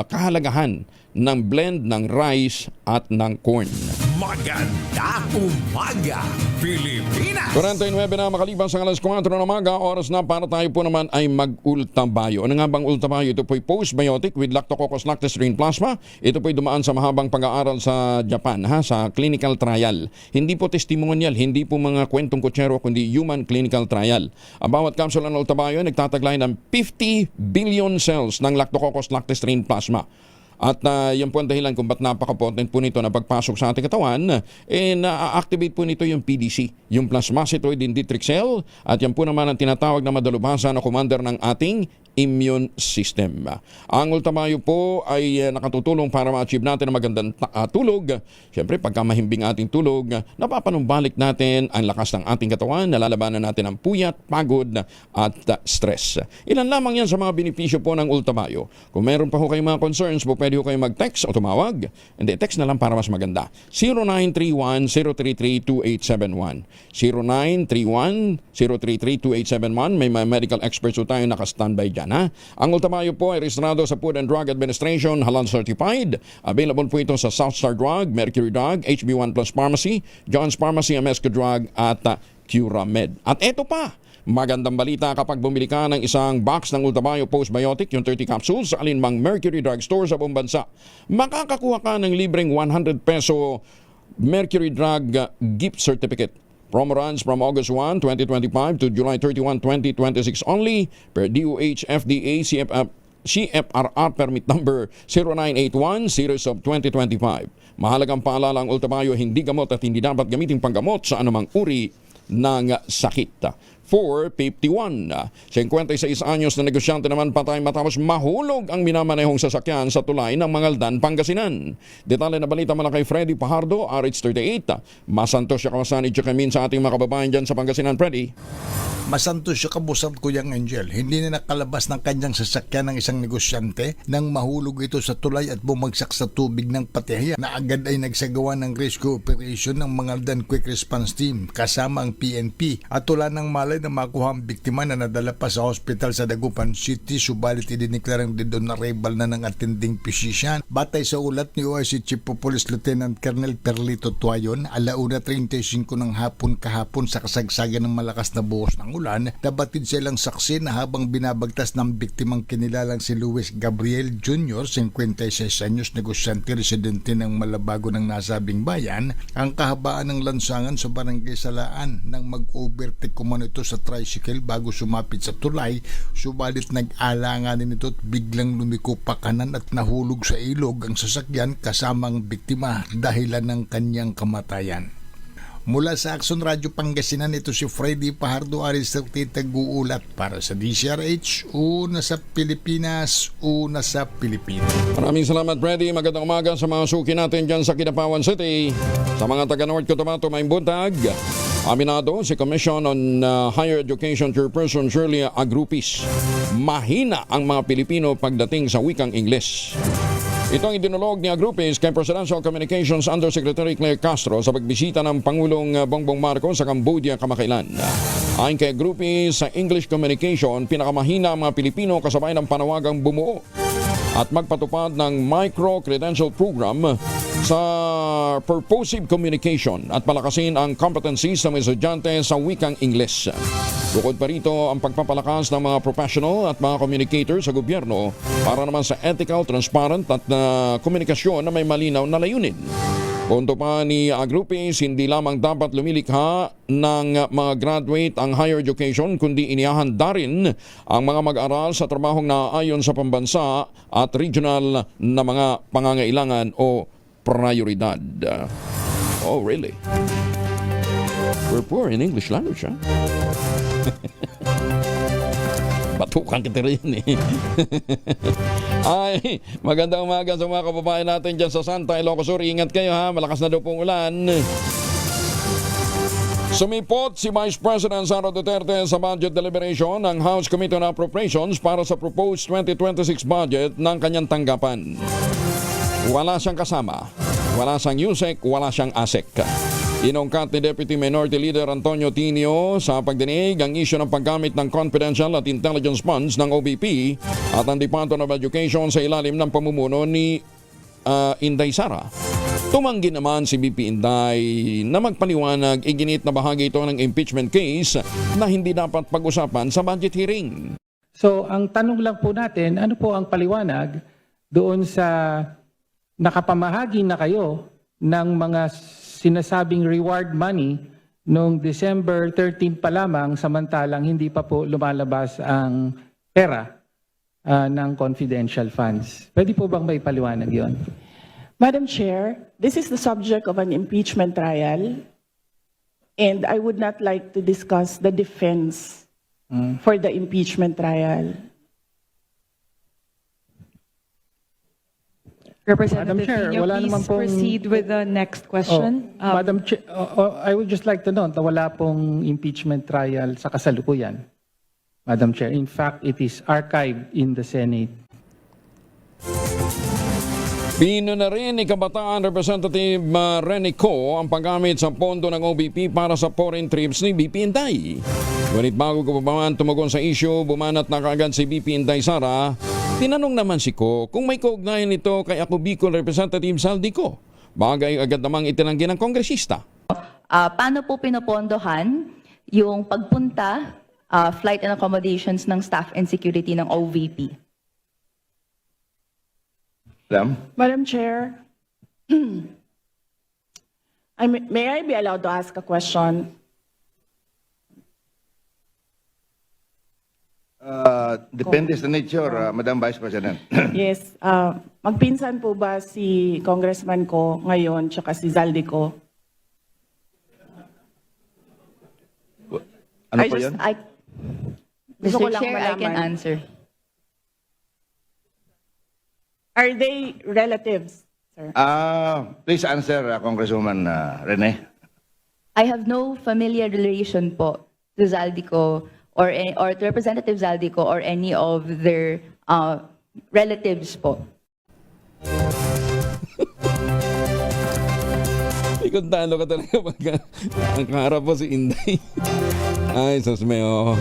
kahalagahan ng blend ng rice at ng corn. Maganda umaga, Pilipinas! 49 na makaliban sa alas 4 ng umaga, oras na para tayo po naman ay mag-ultabayo. Ano nga bang ultabayo? Ito po'y postbiotic with Lactococcus lactestrin plasma. Ito po'y dumaan sa mahabang pag-aaral sa Japan, sa clinical trial. Hindi po testimonial, hindi po mga kwentong kutsero, kundi human clinical trial. Ang bawat kapsula ng ultabayo ay nagtataglay ng 50 billion cells ng Lactococcus lactestrin plasma. At yan po ang dahilan kung ba't napaka-potent po nito na pagpasok sa ating katawan, na-activate po nito yung PDC, yung plasmacytoid dendritic cell, at yan po naman ang tinatawag na madalubhasa na commander ng ating immune system. Ang ultamayo po ay nakatutulong para ma-achieve natin ang magandang tulog. Siyempre, pagka mahimbing ating tulog, napapanumbalik natin ang lakas ng ating katawan, nalalabanan natin ang puyat, pagod at stress. Ilan lamang yan sa mga benepisyo po ng ultamayo. Kung meron pa ho kayong mga concerns, po pwede ko kayo mag-text o tumawag. Hindi, text na lang para mas maganda. 0931-033-2871. 0931-033-2871. May mga medical experts po tayo naka-standby dyan, ha? Ang Ultamayo po ay rehistrado sa Food and Drug Administration, halal certified. Available po ito sa South Star Drug, Mercury Drug, HB1 Plus Pharmacy, John's Pharmacy, Amesco Drug at Curamed. At eto pa, magandang balita kapag bumili ka ng isang box ng Ultamayo Postbiotic, yung 30 capsules sa alinmang Mercury Drug Store sa buong bansa. Makakakuha ka ng libreng 100 peso Mercury Drug gift certificate. Promo runs from August 1, 2025 to July 31, 2026 only per DOH FDA CFRR permit number 0981 series of 2025. Mahalagang paalala, ang Ultamayo hindi gamot at hindi dapat gamitin panggamot sa anumang uri ng sakit. 451. 56 anyos na negosyante naman patay matapos mahulog ang minamanehong sasakyan sa tulay ng Mangaldan, Pangasinan. Detalye na balita mula kay Freddy Pajardo, RH38. Masantos siya kawasan itsukamin sa ating mga kababayan dyan sa Pangasinan, Freddy. Masantos siya kabusat Kuyang Angel. Hindi na nakalabas ng kanyang sasakyan ng isang negosyante nang mahulog ito sa tulay at bumagsak sa tubig ng Patihayan, na agad ay nagsagawa ng rescue operation ng Mangaldan Quick Response Team kasama ang PNP at wala nang malay na makuha ang biktima na nadala pa sa hospital sa Dagupan City, subalit idineklarang dead on arrival na ng attending physician. Batay sa ulat ni OIC Chief of Police Lieutenant Colonel Perlito Tuayon, 1:35 ng hapon kahapon sa kasagsagan ng malakas na buhos ng ulan, nabatid silang saksi na habang binabagtas ng biktimang kinilalang si Luis Gabriel Jr., 56 anyos, negosyante residente ng Malabago ng nasabing bayan, ang kahabaan ng lansangan sa barangay Salaan nang mag-overtake kumano ito sa tricycle bago sumapit sa tulay, subalit nag-alanganin ito at biglang lumiko pa kanan at nahulog sa ilog ang sasakyan kasama ang biktima, dahilan ng kanyang kamatayan. Mula sa Action Radio Pangasinan, ito si Freddy Pajardo, RH38, tag-uulat para sa DCRH, una sa Pilipinas, una sa Pilipinas. Maraming salamat, Freddy. Magandang umaga sa mga suki natin dyan sa Kidapawan City. Sa mga taga-North Cotabato, may buntag. Aminado si Commission on Higher Education Chairperson Shirley Agrupis. Mahina ang mga Pilipino pagdating sa wikang Ingles. Ito ang idinulog ni Agrupis kay Presidential Communications Undersecretary Claire Castro sa pagbisita ng Pangulong Bongbong Marcos sa Cambodia kamakailan. Ayon kay Agrupis, sa English communication, pinakamahina ang mga Pilipino kasabay ng panawagang bumuo at magpatupad ng micro-credential program sa purposive communication at palakasin ang competencies ng mga estudyante sa wikang Ingles. Bukod pa rito ang pagpapalakas ng mga professional at mga communicator sa gobyerno para naman sa ethical, transparent at komunikasyon na may malinaw na layunin. Punto pa ni Agrupis, hindi lamang dapat lumilikha ng mga graduate ang higher education, kundi inihahanda rin ang mga mag-aral sa trabahong naaayon sa pambansa at regional na mga pangangailangan o prioridad. Oh, really? We're poor in English language, huh? Batukan kita rin eh. Ay, magandang umaga sa mga kababayan natin dyan sa Santa Ilocos Sur. Ingat kayo ha, malakas na daw pong ulan. Sumipot si Vice President Sara Duterte sa budget deliberation ng House Committee on Appropriations para sa proposed 2026 budget ng kanyang tanggapan. Wala siyang kasama, wala siyang USEC, wala siyang ASEC. Inungkat ni Deputy Minority Leader Antonio Tinio sa pagdinig ang isyu ng paggamit ng confidential at intelligence funds ng OBP at ang Department of Education sa ilalim ng pamumuno ni Inday Sara. Tumanggi naman si BP Inday na magpaliwanag, iginit na bahagi ito ng impeachment case na hindi dapat pag-usapan sa budget hearing. So ang tanong lang po natin, ano po ang paliwanag doon sa nakapamahagi na kayo ng mga sinasabing reward money noong December 13 pa lamang, samantalang hindi pa po lumalabas ang pera ng confidential funds. Pwede po bang may paliwanag yon? Madam Chair, this is the subject of an impeachment trial, and I would not like to discuss the defense for the impeachment trial. Madam Representative Chair, Nino, wala please naman pong proceed with the next question. Madam Chair, I would just like to note na wala pong impeachment trial sa kasalukuyan. Madam Chair, in fact, it is archived in the Senate. Pino na rin ni Kabataan Representative Rene Co ang paggamit sa pondo ng OBP para sa foreign trips ni BP Inday. Ngunit bago ko pa man tumugon sa issue, bumanat na kaagad si BP Inday Sara. Tinanong naman si Co kung may kaugnayan nito kay ako Bicol Representative Saldico. Bagay agad namang itinanggi ng kongresista. Paano po pinopondohan yung pagpunta, flight and accommodations ng staff and security ng OVP? Madam Chair, may I be allowed to ask a question? Depende sa nature, Madam Vice President. Yes. Magpinsan po ba si Congressman ko ngayon tsaka si Zaldico? Ano po yun? Gusto ko Mr. lang Chair, I can malaman. answer. Are they relatives, sir? Please answer, Congresswoman Rene. I have no familiar relation po to Zaldico or to Representative Zaldico or any of their relatives po. Ikot talo ka talaga pagka ang kaharap po si Inday. Ay, sasmeo.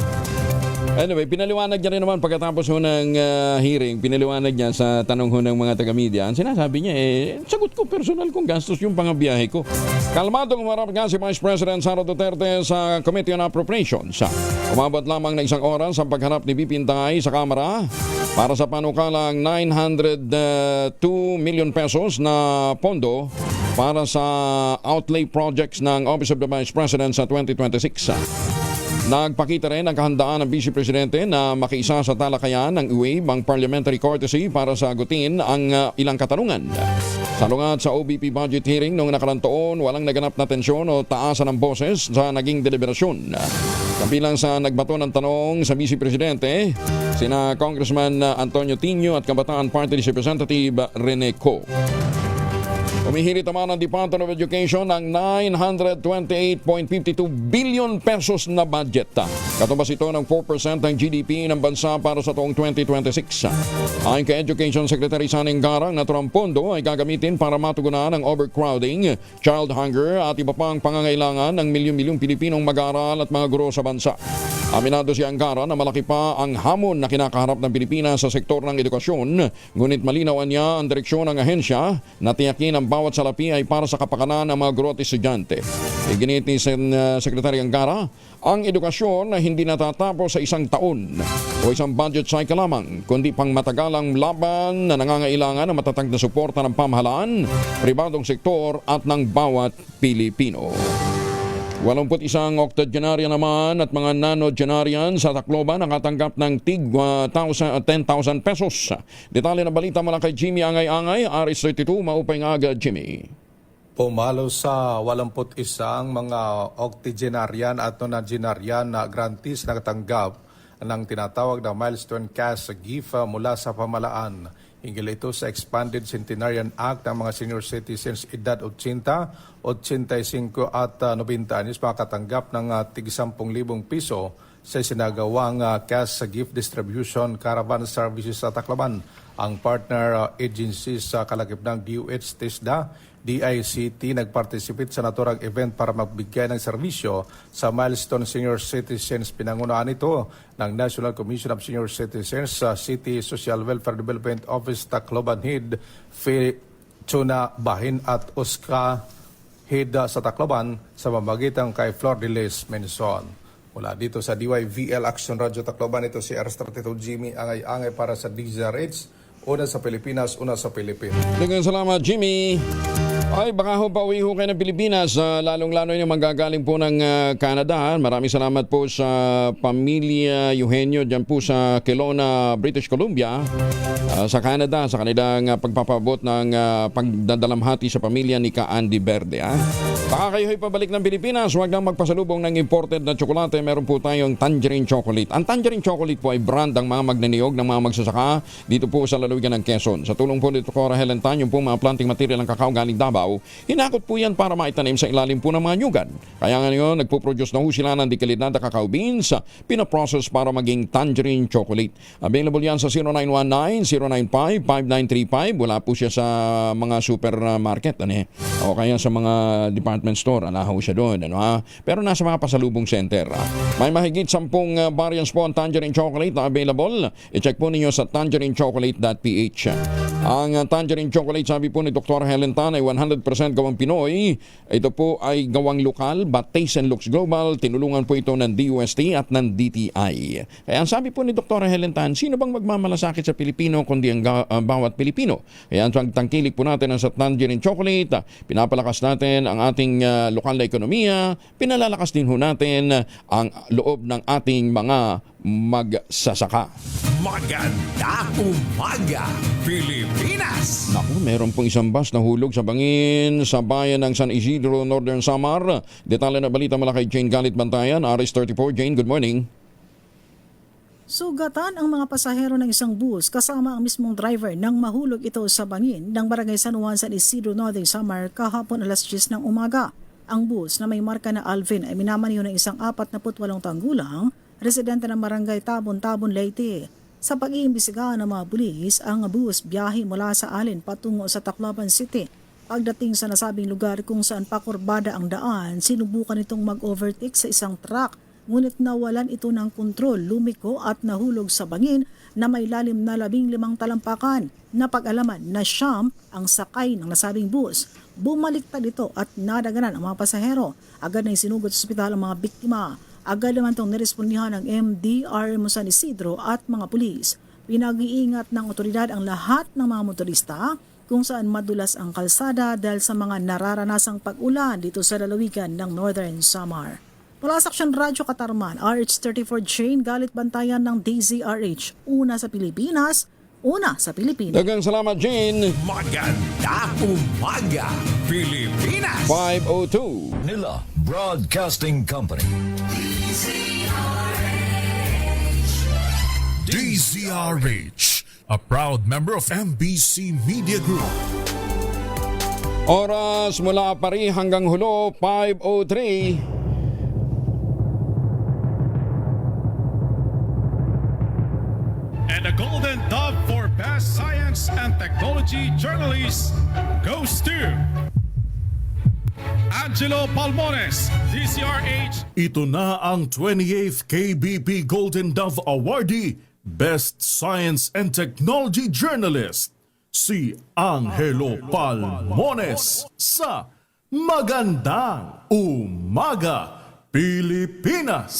Anyway, pinaliwanag niya rin naman pagkatapos ho ng hearing, pinaliwanag niya sa tanong ho ng mga taga-media. Ang sinasabi niya, sagot ko, personal kong gastos yung pangabiyahe ko. Kalmadong humarap nga si Vice President Sara Duterte sa Committee on Appropriations. Umabot lamang na 1 oras ang pagharap ni BP Inday sa Kamara para sa panukalang 902 million pesos na pondo para sa outlay projects ng Office of the Vice President sa 2026. Nagpakita rin ang kahandaan ng Vice Presidente na makiisa sa talakayan ng waive ang parliamentary courtesy para sagutin ang ilang katanungan. Salungat sa OBP budget hearing noong nakarang taon, walang naganap na tensyon o taasan ng boses sa naging deliberasyon. Kabilang sa nagbato ng tanong sa Vice Presidente, sina Congressman Antonio Tino at Kabataan Party Representative Rene Co. Umihirit naman ang Department of Education ng 928.52 billion pesos na budget. Katubas ito ng 4% ng GDP ng bansa para sa taong 2026. Ayon kay Education Secretary Saning Garang, naturang pondo ay gagamitin para matugunan ang overcrowding, child hunger at iba pang pangangailangan ng milyon-milyong Pilipinong mag-aaral at mga guro sa bansa. Aminado si Angara na malaki pa ang hamon na kinakaharap ng Pilipinas sa sektor ng edukasyon, ngunit malinawan niya ang direksyon ng ahensya na tiyakin ang bawat salapi ay para sa kapakanan ng mga guro at estudyante. Iginit ni Secretary Angara, ang edukasyon na hindi natatapos sa 1 taon o isang budget cycle lamang, kundi pang matagalang laban na nangangailangan ng matatag na suporta ng pamahalaan, pribadong sektor at ng bawat Pilipino. 81 octogenarian naman at mga nanogenarian sa Tacloban nakatanggap ng tig 10,000 pesos. Detalye na balita mula kay Jimmy Angay-Angay, RS32, maupay nga agad, Jimmy. Pumalo sa 81 mga octogenarian at nonagenarian na grantees na katanggap ng tinatawag na milestone cash gift mula sa pamalaan. Hinggil ito sa Expanded Centenarian Act ng mga senior citizens edad 80, 85 at 90 anyos makatanggap ng tig 10,000 piso sa sinagawang cash gift distribution caravan services sa Tacloban. Ang partner agencies sa kalakip ng DOH, TESDA, DICT nagparticipate sa naturang event para magbigay ng serbisyo sa milestone senior citizens. Pinangunaan ito ng National Commission of Senior Citizens sa City Social Welfare Development Office Tacloban Head, Chuna Bahin at Oscar Head sa Tacloban sa mamagitan kay Flor de Les Menson. Mula dito sa DYVL Action Radio Tacloban, ito si RS32 Jimmy Angay-Angay para sa DZRH. Una sa Pilipinas, una sa Pilipinas. Dagang salamat, Jimmy. Ay, baka ho pauwi ho kayo ng Pilipinas, lalong-lalo yung manggagaling po ng Canada. Maraming salamat po sa pamilya Eugenio dyan po sa Kelowna, British Columbia, sa Canada, sa kanilang pagpapabot ng pagdadalamhati sa pamilya ni Ka Andy Verde. Baka kayo ay pabalik ng Pilipinas, huwag lang magpasalubong ng imported na tsokolate. Meron po tayong Tangerine Chocolate. Ang Tangerine Chocolate po ay brand ang mga magnaniyog ng mga magsasaka dito po sa lalawigan ng Quezon. Sa tulong po nito Cora Helen Tan, yung po mga planting material ng kakao galing Davao, Davao, hinakot po yan para maitanim sa ilalim po ng mga nyugan. Kaya ngayon, nagpo-produce na ho sila ng dikalidad na cacao beans, pinaprocess para maging tangerine chocolate. Available yan sa 0919-095-5935. Wala po siya sa mga supermarket, o kaya sa mga department store, alahaw siya doon. Pero nasa mga pasalubong center. May mahigit 10 variants po ang tangerine chocolate na available. I-check po ninyo sa tangerinechocolate.ph. Ang tangerine chocolate, sabi po ni Dr. Helen Tan, ay 100% gawang Pinoy. Ito po ay gawang lokal but taste and looks global. Tinulungan po ito ng DOST at ng DTI. Kaya ang sabi po ni Dr. Helen Tan, sino bang magmamalasakit sa Pilipino kundi ang bawat Pilipino? Kaya ang tangkilik po natin ang sa tangerine chocolate. Pinapalakas natin ang ating lokal na ekonomiya. Pinalalakas din ho natin ang loob ng ating mga magsasaka. Maganda umaga, Pilipinas! Naku, meron pong isang bus na hulog sa bangin sa bayan ng San Isidro, Northern Samar. Detalye na balita mula kay Jane Galit Bantayan, RS34. Jane, good morning. Sugatan ang mga pasahero ng isang bus kasama ang mismong driver nang mahulog ito sa bangin ng Barangay San Juan, San Isidro, Northern Samar kahapon alas 10 ng umaga. Ang bus na may marka na Alvin ay minamaniho ng isang 48 taong gulang, residente ng Barangay Tabon-Tabon, Leyte. Sa pag-iimbestigahan ng mga pulis, ang bus biyahe mula sa Alin patungo sa Tacloban City. Pagdating sa nasabing lugar kung saan pakurbada ang daan, sinubukan itong mag-overtake sa isang truck. Ngunit nawalan ito ng kontrol, lumiko at nahulog sa bangin na may lalim na 15 talampakan. Napag-alaman na siyam ang sakay ng nasabing bus. Bumaliktad ito at nadaganan ang mga pasahero. Agad na isinugod sa ospital ang mga biktima. Agad naman itong nirespondihan ng MDRM San Isidro at mga pulis. Pinag-iingat ng otoridad ang lahat ng mga motorista kung saan madulas ang kalsada dahil sa mga nararanasang pag-ulan dito sa lalawigan ng Northern Samar. Mula sa Aksyon Radyo Katarman, RH34 Jane Galit Bantayan ng DZRH. Una sa Pilipinas, una sa Pilipinas. Dagang salamat, Jane. Maganda umaga, Pilipinas! 5:02. Nila Broadcasting Company. DZRH, a proud member of MBC Media Group. Oras mula pari hanggang hulo, 5:03. And the Golden Dove for Best Science and Technology Journalist goes to Angelo Palmones, DZRH. Ito na ang 28th KBP Golden Dove Awardee, Best Science and Technology Journalist, si Angelo Palmones sa Magandang Umaga, Pilipinas.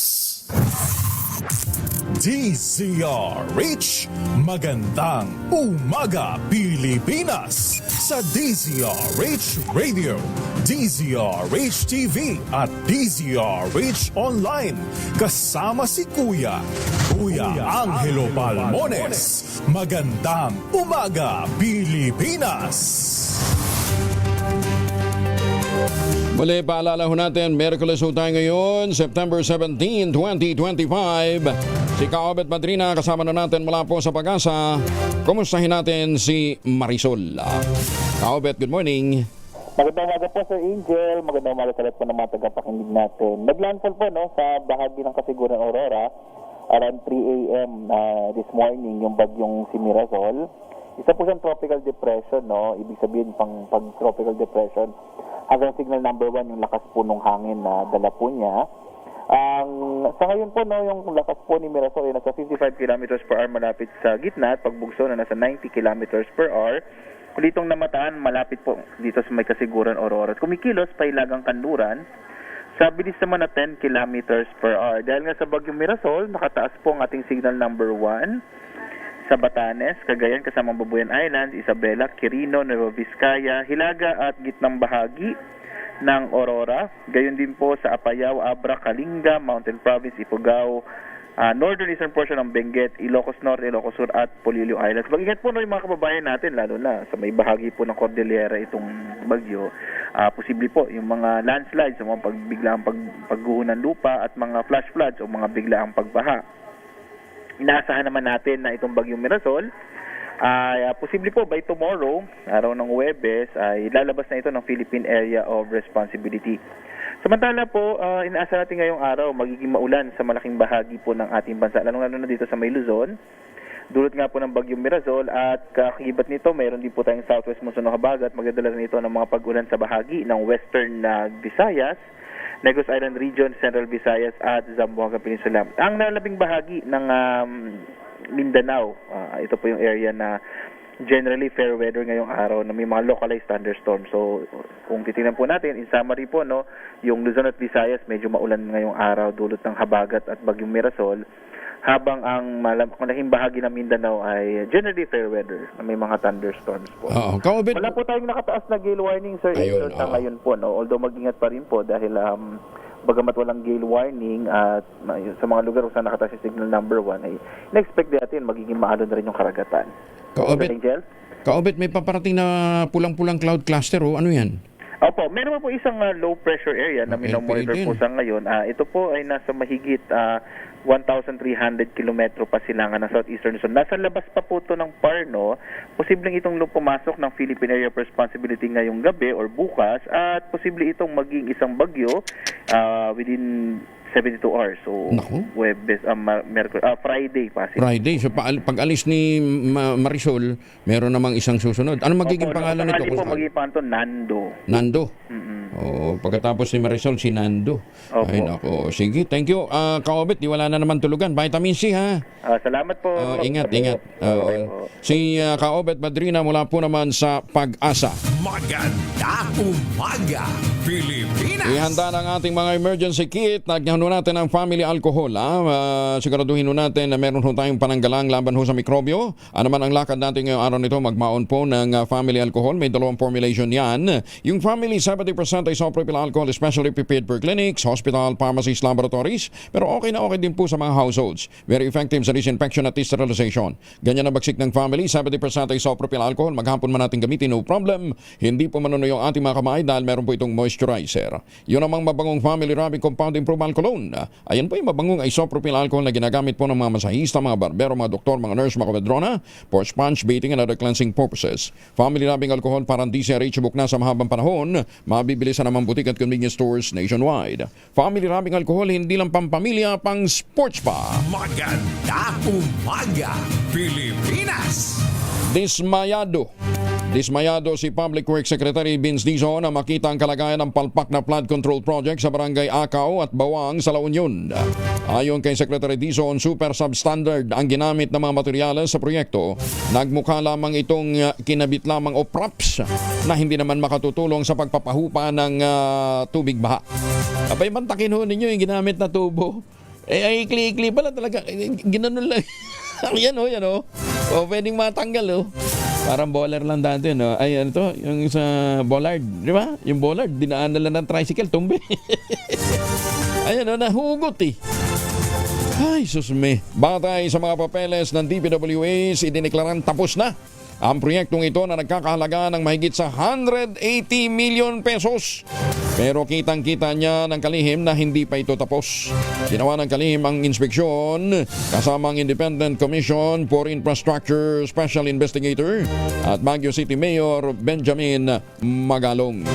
DZRH, Magandang Umaga, Pilipinas, sa DZRH Radio, DZRH TV at DZRH Online. Kasama si Kuya Angelo Palmones. Magandang Umaga, Pilipinas. Muli, paalala ho natin, Miyerkules ho tayo ngayon, September 17, 2025. Si Kaobet Madrina, kasama na natin mula po sa Pag-asa. Kumustahin natin si Marisol. Kaobet, good morning. Magandang umaga po, Sir Angel. Magandang umaga sa lahat po ng mga tagapakinig natin. Naglandfall po sa bahagi ng Kasiguran Aurora around 3 a.m. This morning, yung bagyong si Mirasol. Isa po siyang tropical depression, ibig sabihin pang tropical depression. Hanggang signal number 1 yung lakas po ng hangin na dala po niya. Sa ngayon po, yung lakas po ni Mirasol ay nasa 55 km per hour malapit sa gitna at pagbugso na nasa 90 km per hour. Kung ditong namataan, malapit po dito sa may Kasiguran Aurora. Kumikilos pa Ilagang Kanluran sa bilis naman na 10 km per hour. Dahil nga sa bagyong Mirasol, nakataas po ang ating signal number 1 sa Batanes, Cagayan, kasamang Babuyan Islands, Isabela, Quirino, Nueva Vizcaya, Hilaga at gitnang bahagi ng Aurora. Gayon din po sa Apayao, Abra, Kalinga, Mountain Province, Ifugao, northern eastern portion ng Benguet, Ilocos Norte, Ilocos Sur at Polillo Islands. Mag-ingat po yung mga kababayan natin, lalo na sa may bahagi po ng Cordillera itong bagyo. Posible po yung mga landslides, yung mga biglaang pagguho ng lupa at mga flash floods o mga biglaang pagbaha. Inaasahan naman natin na itong bagyong Mirasol ay posible po by tomorrow, araw ng Huwebes, ay lalabas na ito ng Philippine Area of Responsibility. Samantala po, inaasa natin ngayong araw magiging maulan sa malaking bahagi po ng ating bansa, lalo na dito sa May Luzon. Dulot nga po ng bagyong Mirazol at kakibat nito, mayroon din po tayong southwest monsoon na habagat. Magdadala nito ng mga pag-ulan sa bahagi ng western Visayas, Negros Island Region, Central Visayas at Zamboanga Peninsula. Ang nalabing bahagi ng Mindanao, ito po yung area na generally fair weather ngayong araw na may mga localized thunderstorms. So kung titingnan po natin, in summary po, no, yung Luzon at Visayas medyo maulan ngayong araw dulot ng habagat at bagyong Mirazol, habang ang malaking bahagi ng Mindanao ay generally fair weather na may mga thunderstorms po. Wala po tayong nakataas na gale warning, Sir, sa ngayon po, no? Although mag-ingat pa rin po dahil bagamat walang gale warning at sa mga lugar kung saan nakataas yung signal number 1 ay na-expect natin magiging maalon na rin yung karagatan. Kaobet, may paparating na pulang-pulang cloud cluster, ano yan? Opo, meron po isang low pressure area na minomonitor po sa ngayon. Ito po ay nasa mahigit 1,300 kilometro pa silangan ng southeastern Luzon. Nasa labas pa po ito ng Parno. Posibleng itong pumasok ng Philippine Area of Responsibility ngayong gabi or bukas at posible itong maging isang bagyo within 72 hours. So, Friday pa. Friday. So, pag alis ni Marisol, meron namang isang susunod. Ano magiging pangalan nito? Po, magiging pangalan Nando. Nando? Pagkatapos ni Marisol, si Nando. Opo. Ay, nako. Sige, thank you. Kaobet, di wala na naman tulugan. Vitamin C, ha? Salamat po. Ingat. Si Kaobet Madrina mula po naman sa Pag-asa. Maganda umaga, Pilipinas! Ihanda ng ating mga emergency kit. Nagyan natin ang family alcohol. Siguraduhin natin na meron tayong pananggalang laban sa mikrobyo. Ano man ang lakad natin ngayong araw nito, magmaon po ng family alcohol. May dalawang formulation yan. Yung family 70% ay isopropyl alcohol, especially prepared for clinics, hospital, pharmacies, laboratories. Pero okay na okay din po sa mga households. Very effective sa disinfection at sterilization. Ganyan ang bagsik ng family, 70% ay isopropyl alcohol. Maghapon man natin gamitin, no problem. Hindi po manuno yung ating mga kamay dahil meron po itong moisturizer. Yun namang mabangong family rubbing compound improved alcohol. Ayan po yung mabangong isopropyl alcohol na ginagamit po ng mga masahista, mga barbero, mga doktor, mga nurse, mga kabedrona for sponge baiting and other cleansing purposes. Family rubbing alcohol parang DCRH book na sa mahabang panahon, mabibili sa namang butik at convenience stores nationwide. Family rubbing alcohol hindi lang pampamilya, pang sports pa. Maganda umaga, Pilipinas! Dismayado si Public Works Secretary Vince Dizon na makita ang kalagayan ng palpak na flood control project sa barangay Akaw at Bawang sa La Union. Ayon kay Secretary Dizon, super substandard ang ginamit na mga materyales sa proyekto. Nagmukha lamang itong kinabit lamang o props na hindi naman makatutulong sa pagpapahupa ng tubig baha. Abay, mantakin ho ninyo yung ginamit na tubo. Ay, ikli-ikli pala talaga. Ginanon lang. Yan o. O, pwedeng matanggal Parang bowler lang dati, no? Ay, ano to? Yung sa bollard, di ba? Yung bollard, dinaan na lang ng tricycle, tumbi. Ayan, nahugot Ay, susme. Batay sa mga papeles ng DPWH, idineklarang tapos na ang proyektong ito na nagkakahalaga ng mahigit sa 180 million pesos. Pero kitang-kita niya ng kalihim na hindi pa ito tapos. Ginawa ng kalihim ang inspeksyon kasama ang Independent Commission for Infrastructure Special Investigator at Baguio City Mayor Benjamin Magalong.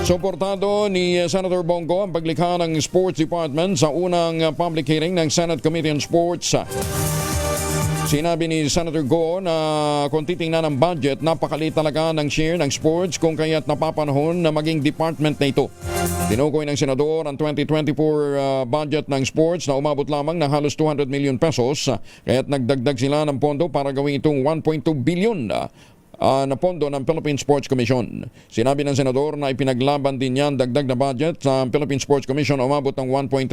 Suportado ni Senator Bongo ang paglikha ng Sports Department sa unang public hearing ng Senate Committee on Sports. Sinabi ni Senator Go na kung titingnan ng budget, napakaliit talaga ng share ng sports kung kaya't napapanahon na maging department na ito. Tinukoy ng Senador ang 2024 budget ng sports na umabot lamang ng halos 200 million pesos kaya't nagdagdag sila ng pondo para gawin itong 1.2 billion na pondo ng Philippine Sports Commission. Sinabi ng Senador na ipinaglaban din yan dagdag na budget sa Philippine Sports Commission umabot ng 1.3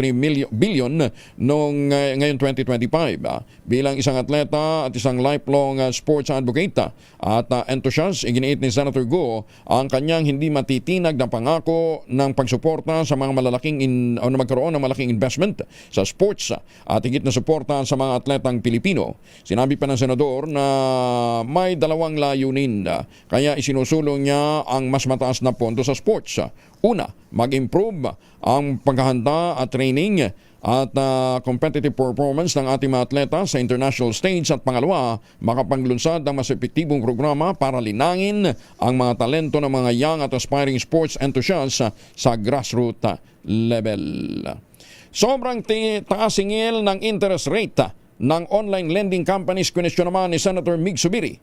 billion noong ngayon 2025. Bilang isang atleta at isang lifelong sports advocate at enthusiast, iginiit ni Senator Go ang kanyang hindi matitinag na pangako ng pagsuporta sa mga na magkaroon ng malaking investment sa sports at higit na suporta sa mga atletang Pilipino. Sinabi pa ng Senador na may dalawang layunin kaya isinusulong niya ang mas mataas na pondo sa sports. Una, mag-improve ang paghahanda at training at competitive performance ng ating mga atleta sa international stage, at pangalawa, makapaglunsad ng mas epektibong programa para linangin ang mga talento ng mga young at aspiring sports enthusiasts sa grassroots level. Sobrang taas singil ng interest rate ng online lending companies, kwestiyon naman ni Senator Mig Zubiri.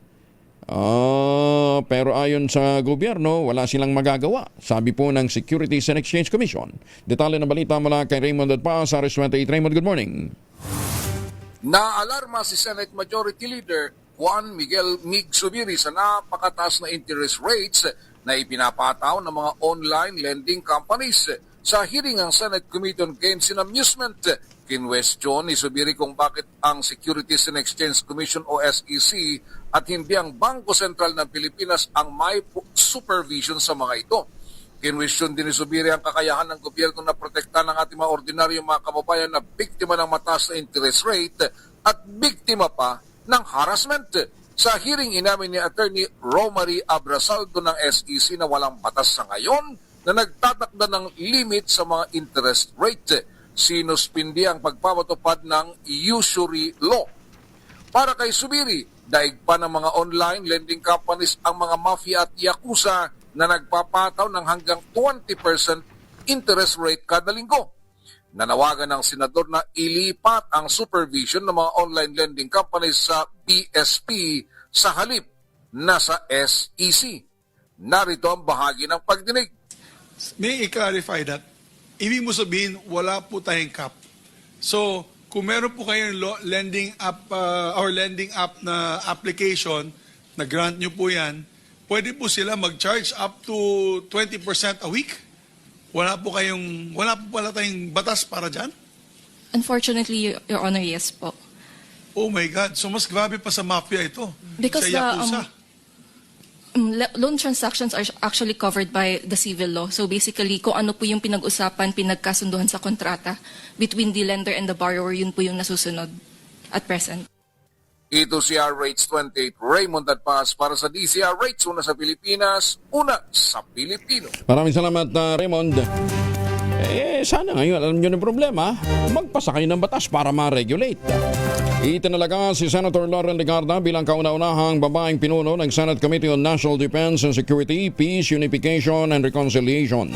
Pero ayon sa gobyerno, wala silang magagawa, sabi po ng Securities and Exchange Commission. Detalye ng balita mula kay Raymond Adpa sa RS28. Raymond, good morning. Naalarma si Senate Majority Leader Juan Miguel Mig Zubiri sa napakataas na interest rates na ipinapataw ng mga online lending companies. Sa hearing ng Senate Committee on Games and Amusement, kinwestiyon ni Zubiri kung bakit ang Securities and Exchange Commission o SEC at hindi ang Bangko Sentral ng Pilipinas ang may supervision sa mga ito. Kinwestiyon din ni Zubiri ang kakayahan ng gobyerno na protektahan ng ating mga ordinaryong mga kababayan na biktima ng mataas na interest rate at biktima pa ng harassment. Sa hearing, inamin ni Attorney Romary Abrasaldo ng SEC na walang batas sa ngayon na nagtatakda ng limit sa mga interest rate. Sinuspindi ang pagpapatupad ng usury law. Para kay Zubiri, daig pa ng mga online lending companies ang mga mafia at yakuza na nagpapataw ng hanggang 20% interest rate kada linggo. Nanawagan ng senador na ilipat ang supervision ng mga online lending companies sa BSP sa halip na sa SEC. Narito ang bahagi ng pagdinig. May i-clarify that? Ibig mo sabihin, wala po tayong cap. So, kung meron po kayong lending app or lending app na application, na grant nyo po yan, pwede po sila mag-charge up to 20% a week? Wala po pala tayong batas para dyan? Unfortunately, Your Honor, yes po. Oh my God, so mas grabe pa sa mafia ito. Because sa yakuza. Loan transactions are actually covered by the civil law. So basically, kung ano po yung pinag-usapan, pinagkasunduhan sa kontrata between the lender and the borrower, yun po yung nasusunod at present. Ito si RH28 Raymond Adpas para sa DCR Rates, una sa Pilipinas, una sa Pilipino. Maraming salamat, Raymond. Sana ngayon, alam nyo ng problema, magpasa kayo ng batas para ma-regulate. Itinalaga si Senator Lauren Legarda bilang kauna-unahang babaeng pinuno ng Senate Committee on National Defense and Security, Peace, Unification and Reconciliation.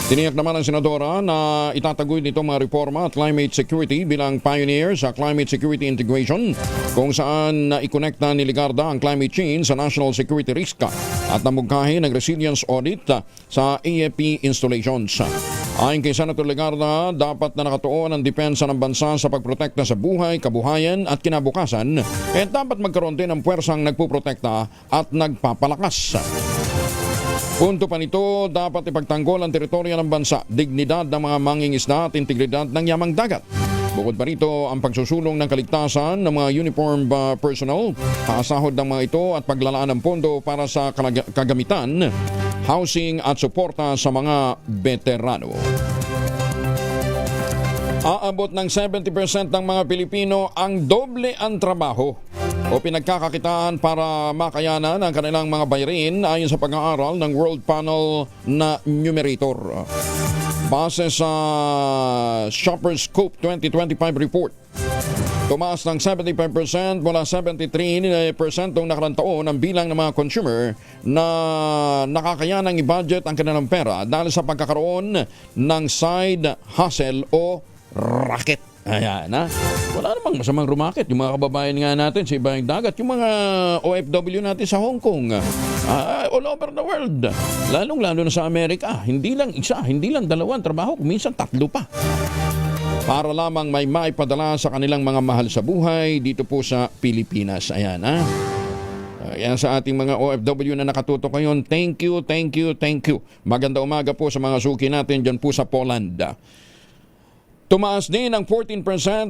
Tiniyak naman ng senadora na itataguyod nito mga reforma at climate security bilang pioneer sa climate security integration, kung saan naikonekta ni Legarda ang climate change sa national security risk at namugkahi ng resilience audit sa AFP installations. Ayon kay Senator Legarda, dapat na nakatuon ang depensa ng bansa sa pagprotekta sa buhay, kabuhayan at kinabukasan, kaya dapat magkaroon din ng puwersang nagpuprotekta at nagpapalakas. Punto pa nito, dapat ipagtanggol ang teritoryo ng bansa, dignidad ng mga mangingisda at integridad ng yamang dagat. Bukod pa rito, ang pagsusulong ng kaligtasan ng mga uniform personnel, paasahod ng mga ito at paglalaan ng pondo para sa kagamitan, housing at suporta sa mga veterano. Aabot ng 70% ng mga Pilipino ang doble ang trabaho o pinagkakakitaan para makayanan ang kanilang mga bayarin ayon sa pag-aaral ng World Panel na Numerator. Base sa Shoppers Scope 2025 report, tumaas ng 75% mula 73% noong nakarang taon ang bilang ng mga consumer na nakakayanang i-budget ang kanilang pera dahil sa pagkakaroon ng side hustle o racket. Ayan, ha? Wala namang masamang rumakit. Yung mga kababayan nga natin sa ibang dagat, yung mga OFW natin sa Hong Kong, all over the world, lalong-lalo na sa Amerika, hindi lang isa, hindi lang dalawang trabaho, minsan tatlo pa, para lamang may maipadala sa kanilang mga mahal sa buhay dito po sa Pilipinas. Ayan, ha? Yan sa ating mga OFW na nakatutok ngayon, thank you. Maganda umaga po sa mga suki natin dyan po sa Poland. Tumaas din ng 14%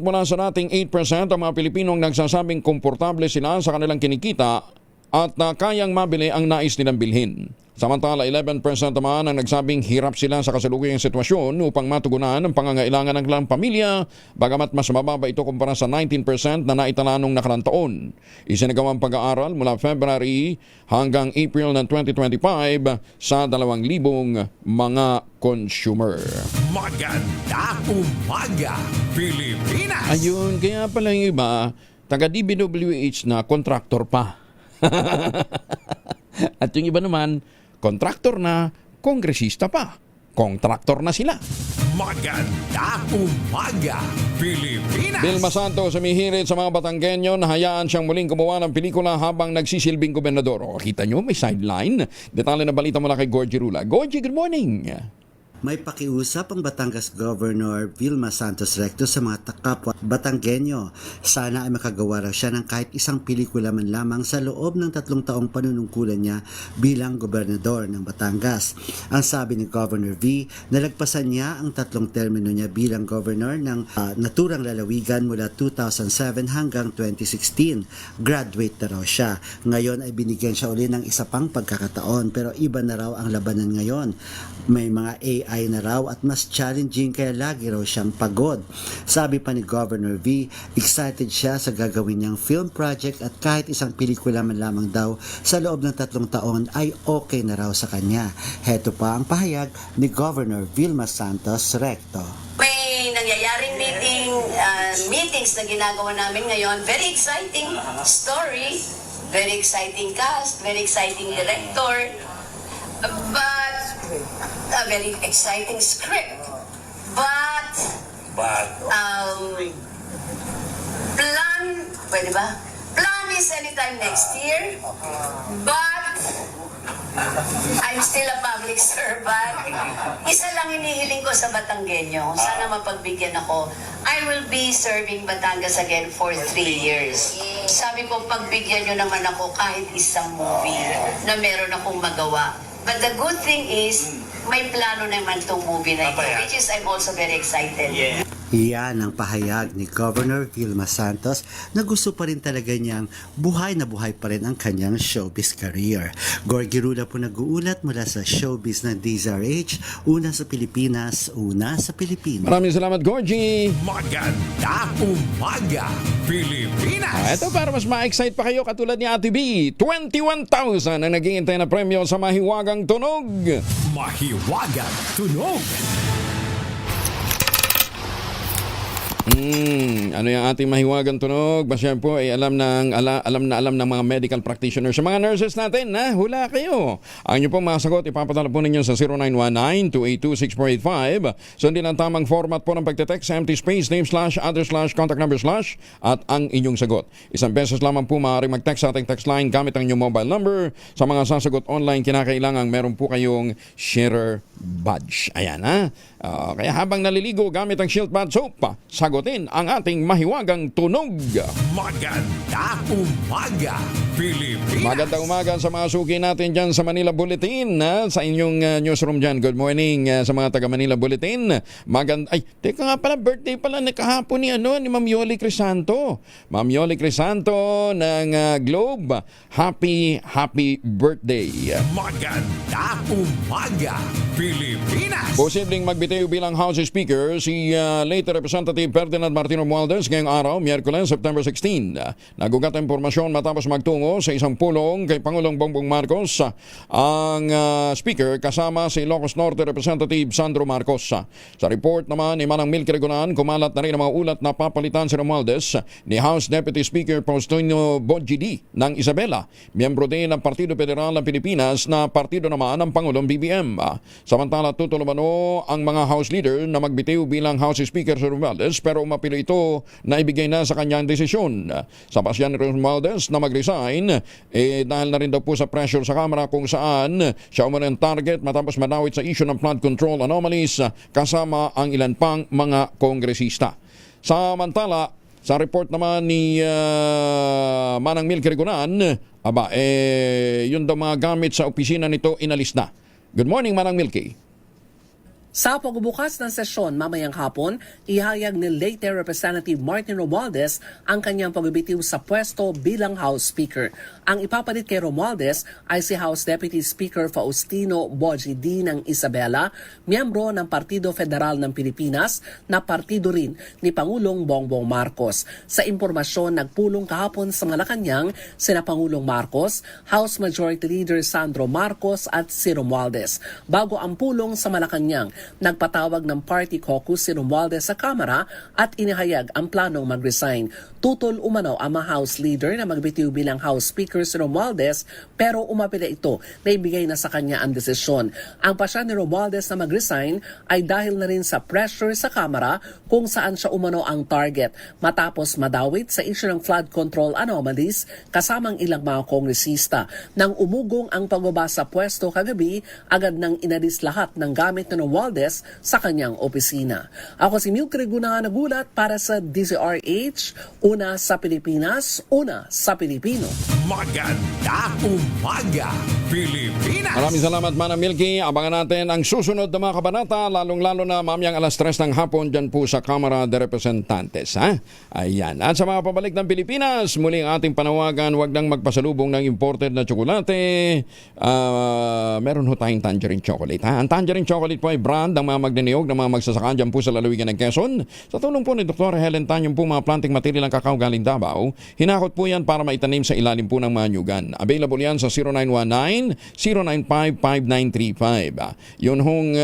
mula sa dating 8% ang mga Pilipinong nagsasabing komportable sila sa kanilang kinikita at kayang mabili ang nais nilang bilhin. Samantala, 11% naman ang nagsabing hirap sila sa kasalukuyang sitwasyon upang matugunan ang pangangailangan ng kanilang pamilya, bagamat mas mababa ito kumpara sa 19% na naitala nung nakarang taon. Isinagawang pag-aaral mula February hanggang April ng 2025 sa 2,000 mga consumer. Maganda umaga, Pilipinas! Ayun, kaya pala yung iba, taga-DBWH na kontraktor pa. At yung iba naman, kontraktor na, kongresista pa. Kontraktor na sila. Maganda umaga, Pilipinas! Vilma Santos sumihirit sa mga Batanggenyo na hayaan siyang muling gumawa ng pelikula habang nagsisilbing gobernador. O, kita nyo, may sideline. Detalye na balita mula kay Gorgie Rula. Gorgie, good morning! May pakiusap ang Batangas Governor Vilma Santos Recto sa mga kapwa Batanggenyo. Sana ay makagawa raw siya ng kahit isang pelikula man lamang sa loob ng 3 taong panunungkulan niya bilang gobernador ng Batangas. Ang sabi ni Governor V, nalagpasan niya ang 3 termino niya bilang governor ng naturang lalawigan mula 2007 hanggang 2016. Graduate na raw siya. Ngayon ay binigyan siya uli ng isa pang pagkakataon, pero iba na raw ang labanan ngayon. May mga AI na raw at mas challenging kaya lagi raw siyang pagod. Sabi pa ni Governor V, excited siya sa gagawin niyang film project at kahit isang pelikula man lamang daw sa loob ng 3 taon ay okay na raw sa kanya. Heto pa ang pahayag ni Governor Vilma Santos Recto. May nangyayaring meetings na ginagawa namin ngayon. Very exciting story, very exciting cast, very exciting director, but a very exciting script. But plan, pwede ba? Plan is anytime next year, but I'm still a public servant. Isa lang hinihiling ko sa Batanggenyo. Sana mapagbigyan ako. I will be serving Batangas again for 3 years. Sabi ko, pagbigyan nyo naman ako kahit isang movie na meron akong magawa. But the good thing is, may plano naman itong movie na ito, which is I'm also very excited. Iyan ang pahayag ni Governor Vilma Santos na gusto pa rin talaga niyang buhay na buhay pa rin ang kanyang showbiz career. Gorgie Rula po nag-uulat mula sa showbiz ng DZRH, una sa Pilipinas, una sa Pilipinas. Maraming salamat, Gorgie! Maganda umaga, Pilipinas! Ito para mas ma-excite pa kayo katulad ni Ate B, 21,000 ang naghihintay na premyo sa Mahiwagang Tunog. Mahiwagang Tunog! Ano yung ating mahiwagang tunog? Basta po ay alam ng mga medical practitioners. Sa mga nurses natin, hula kayo. Ang inyo pong mga sagot, ipapatala po ninyo sa 0919-282-6485. Sundin ang tamang format po ng pagte-text, empty space, name / address / contact number / at ang inyong sagot. Isang beses lamang po maaari mag-text sa ating text line gamit ang inyong mobile number. Sa mga sasagot online, kinakailangan meron po kayong sharer badge. Ayan kaya habang naliligo gamit ang Shield Pad Soap, sagutin ang ating mahiwagang tunog. Maganda umaga, Pilipinas! Magandang umaga sa mga suki natin dyan sa Manila Bulletin, sa inyong newsroom dyan. Good morning sa mga taga Manila Bulletin. Teka nga pala, birthday pala na kahapon ni Ma'am Yoli Crisanto. Ma'am Yoli Crisanto ng Globe. Happy birthday. Maganda umaga, Pilipinas! Posibleng magbitiw bilang House Speaker si late Representative Ferdinand Martin Romualdez ngayong araw, Miyerkules, September 16. Nagugat ang impormasyon matapos magtungo sa isang pulong kay Pangulong Bongbong Marcos ang Speaker kasama si Ilocos Norte Representative Sandro Marcos. Sa report naman ni Manang Milky Regonan, kumalat na rin ang mga ulat na papalitan si Romualdez ni House Deputy Speaker Faustino Bonggidi ng Isabela, miyembro din ng Partido Federal ng Pilipinas na partido naman ng Pangulong BBM. Samantala, tutulumano ang mga House leader na magbitiw bilang House Speaker si Romualdez pero umapilo ito na ibigay na sa kanyang desisyon. Sa pasyan ni Romualdez na mag-resign dahil na rin daw po sa pressure sa Kamara kung saan siya umano ang target matapos manawit sa issue ng flood control anomalies kasama ang ilan pang mga kongresista. Samantala, sa report naman ni Manang Milky Regonan, yun daw mga gamit sa opisina nito inalis na. Good morning, Manang Milky. Sa pagbubukas ng sesyon mamayang hapon, ihayag ni Leyte Representative Martin Romualdez ang kanyang pagbibitiw sa pwesto bilang House Speaker. Ang ipapalit kay Romualdez ay si House Deputy Speaker Faustino Boji D. ng Isabela, miyembro ng Partido Federal ng Pilipinas na partido rin ni Pangulong Bongbong Marcos. Sa impormasyon, nagpulong kahapon sa Malacanang sina Pangulong Marcos, House Majority Leader Sandro Marcos at si Romualdez. Bago ang pulong sa Malacanang, nagpatawag ng party caucus si Romualdez sa Kamara at inihayag ang planong mag-resign. Tutol umano ang mga House Leader na magbitiw bilang House Speaker si Romualdez pero umapila ito na ibigay na sa kanya ang desisyon. Ang pasya ni Romualdez na mag-resign ay dahil na rin sa pressure sa Kamara kung saan siya umano ang target matapos madawit sa issue ng flood control anomalies kasamang ilang mga kongresista. Nang umugong ang pagbaba sa pwesto kagabi, agad nang inalis lahat ng gamit ni Romualdez sa kanyang opisina. Ako si Milk Reguna nagulat para sa DZRH, una sa Pilipinas, una sa Pilipino. Maganda umaga, Pilipinas! Maraming salamat, Manang Milky. Abangan natin ang susunod na mga kabanata, lalong-lalo na mamayang alas 3 ng hapon dyan po sa Kamara de Representantes. Ha? Ayan. At sa mga pabalik ng Pilipinas, muli ang ating panawagan, huwag nang magpasalubong ng imported na tsokolate. Meron ho tayong tangerine chocolate. Ha? Ang tangerine chocolate po ay brand ng mga magniniyog ng mga magsasaka dyan po sa lalawigan ng Quezon. Sa tulong po ni Dr. Helen Tan, yung po mga planting material ng kakao galing Davao, hinakot po yan para maitanim sa ilalim po ng mga nyugan. Available yan sa 0919-095-5935. Yun hong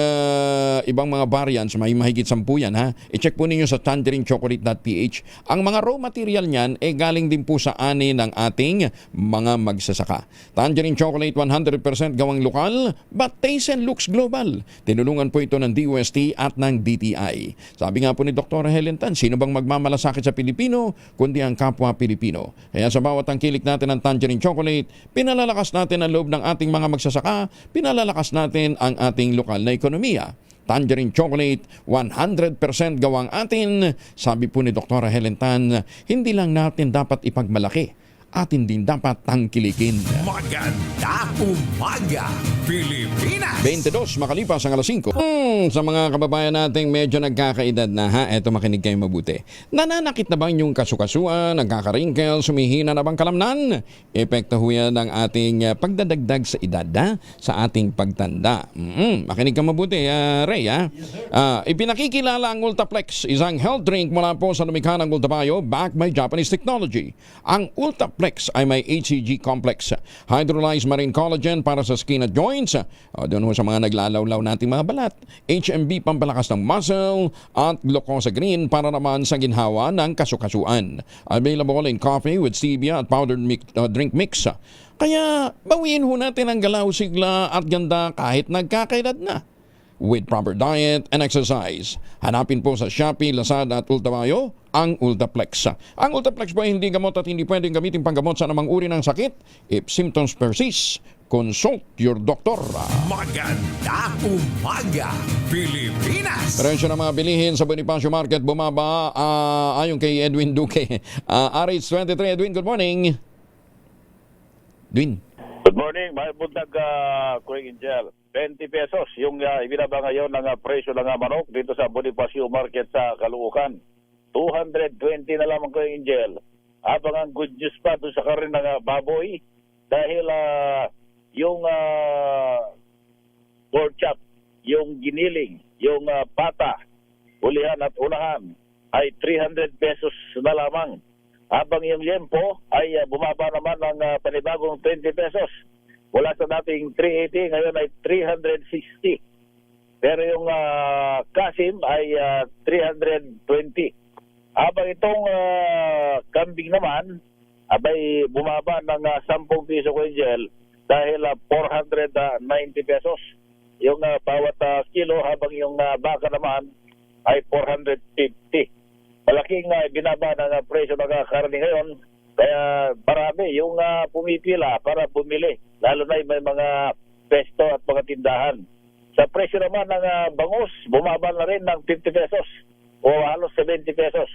ibang mga variants, may mahigit 10 yan. Ha? I-check po ninyo sa tangerinechocolate.ph. Ang mga raw material niyan galing din po sa ani ng ating mga magsasaka. Tangerine chocolate 100% gawang lokal but taste and looks global. Tinulungan po ito ng DOST at ng DTI. Sabi nga po ni Dr. Helen Tan, sino bang magmamalasakit sa Pilipino kundi ang kapwa Pilipino. Kaya sa bawat tangkilik natin ng tangerine chocolate, pinalalakas natin ang loob ng ating mga magsasaka, pinalalakas natin ang ating lokal na ekonomiya. Tangerine chocolate, 100% gawang atin. Sabi po ni Dr. Helen Tan, hindi lang natin dapat ipagmalaki, atin din dapat tangkilikin. Maganda umaga, Pilipinas! 22 makalipas ang alas 5. Sa mga kababayan nating medyo nagkakaedad na ha, eto makinig kayo mabuti. Nananakit na ba yung kasukasuan, nagkakaringkel, sumihina na bang kalamnan? Epekto ho yan ng ating pagdadagdag sa edad ha? Sa ating pagtanda. Makinig ka mabuti, Ray ha? Ipinakikilala ang Ultaplex, isang health drink mula po sa lumikha ng Ultabayo backed by Japanese technology. Ang Ultaplex ay may HCG complex, hydrolyzed marine collagen para sa skin at joints, doon ho sa mga naglalawlaw nating mga balat, HMB pampalakas ng muscle, at glucosa green para naman sa ginhawa ng kasukasuan. Available in coffee with stevia at powdered drink mix. Kaya bawiin ho natin ang galaw, sigla at ganda kahit nagkakaedad na. With proper diet and exercise. Hanapin po sa Shopee, Lazada at Ultabayo ang Ultaplex. Ang Ultaplex po ay hindi gamot at hindi pwedeng gamitin panggamot sa anumang uri ng sakit. If symptoms persist, consult your doctor. Maganda umaga, Pilipinas! Presyo ng mga bilihin sa Bonifacio Market bumaba ayon kay Edwin Duque. RH23, Edwin, good morning. Edwin. Good morning, may buntag Kuya Angel. 20 pesos yung ibinaba ngayon ng presyo ng manok dito sa Bonifacio Market sa Caloocan. 220 na lamang Kuya Angel. Habang ang good news pa doon sa karin ng baboy dahil yung pork chop, yung giniling, yung pata, ulihan at unahan ay 300 pesos na lamang. Habang yung liempo ay bumaba naman ng panibagong 20 pesos. Wala sa dating 380, ngayon ay 360. Pero yung kasim ay 320. Habang itong kambing naman, abay bumaba ng 10 piso ko Angel dahil 490 pesos. Yung bawat kilo, habang yung baka naman ay 450. Malaking binaba ng presyo ng karne ngayon. Kaya marami yung pumipila para bumili. Lalo na may mga pesto at mga tindahan. Sa presyo naman ng bangus, bumaba na rin ng 50 pesos o halos 70 pesos.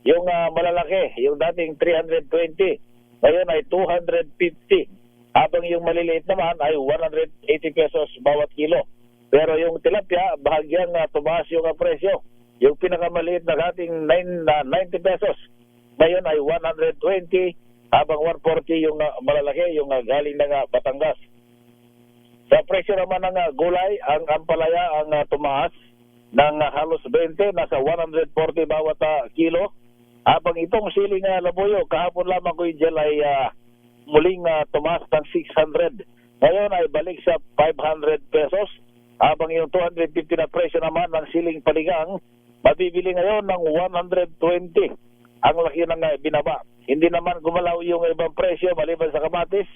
Yung malalaki, yung dating 320, ngayon ay 250. Habang yung maliliit naman ay 180 pesos bawat kilo. Pero yung tilapia, bahagyang tumaas yung presyo. Yung pinakamaliit na dating 90 pesos, ngayon ay 120, habang 140 yung malalaki, yung galing ng Batangas. Sa presyo naman ng gulay, ang ampalaya ang tumaas ng halos 20, nasa 140 bawat kilo. Habang itong siling labuyo, kahapon lamang ko yung ay muling tumaas ng 600. Ngayon ay balik sa 500 pesos. Habang yung 250 na presyo naman ng siling panigang, mabibili ngayon ng 120. Ang laki ng binaba. Hindi naman gumalaw yung ibang presyo maliban sa kamatis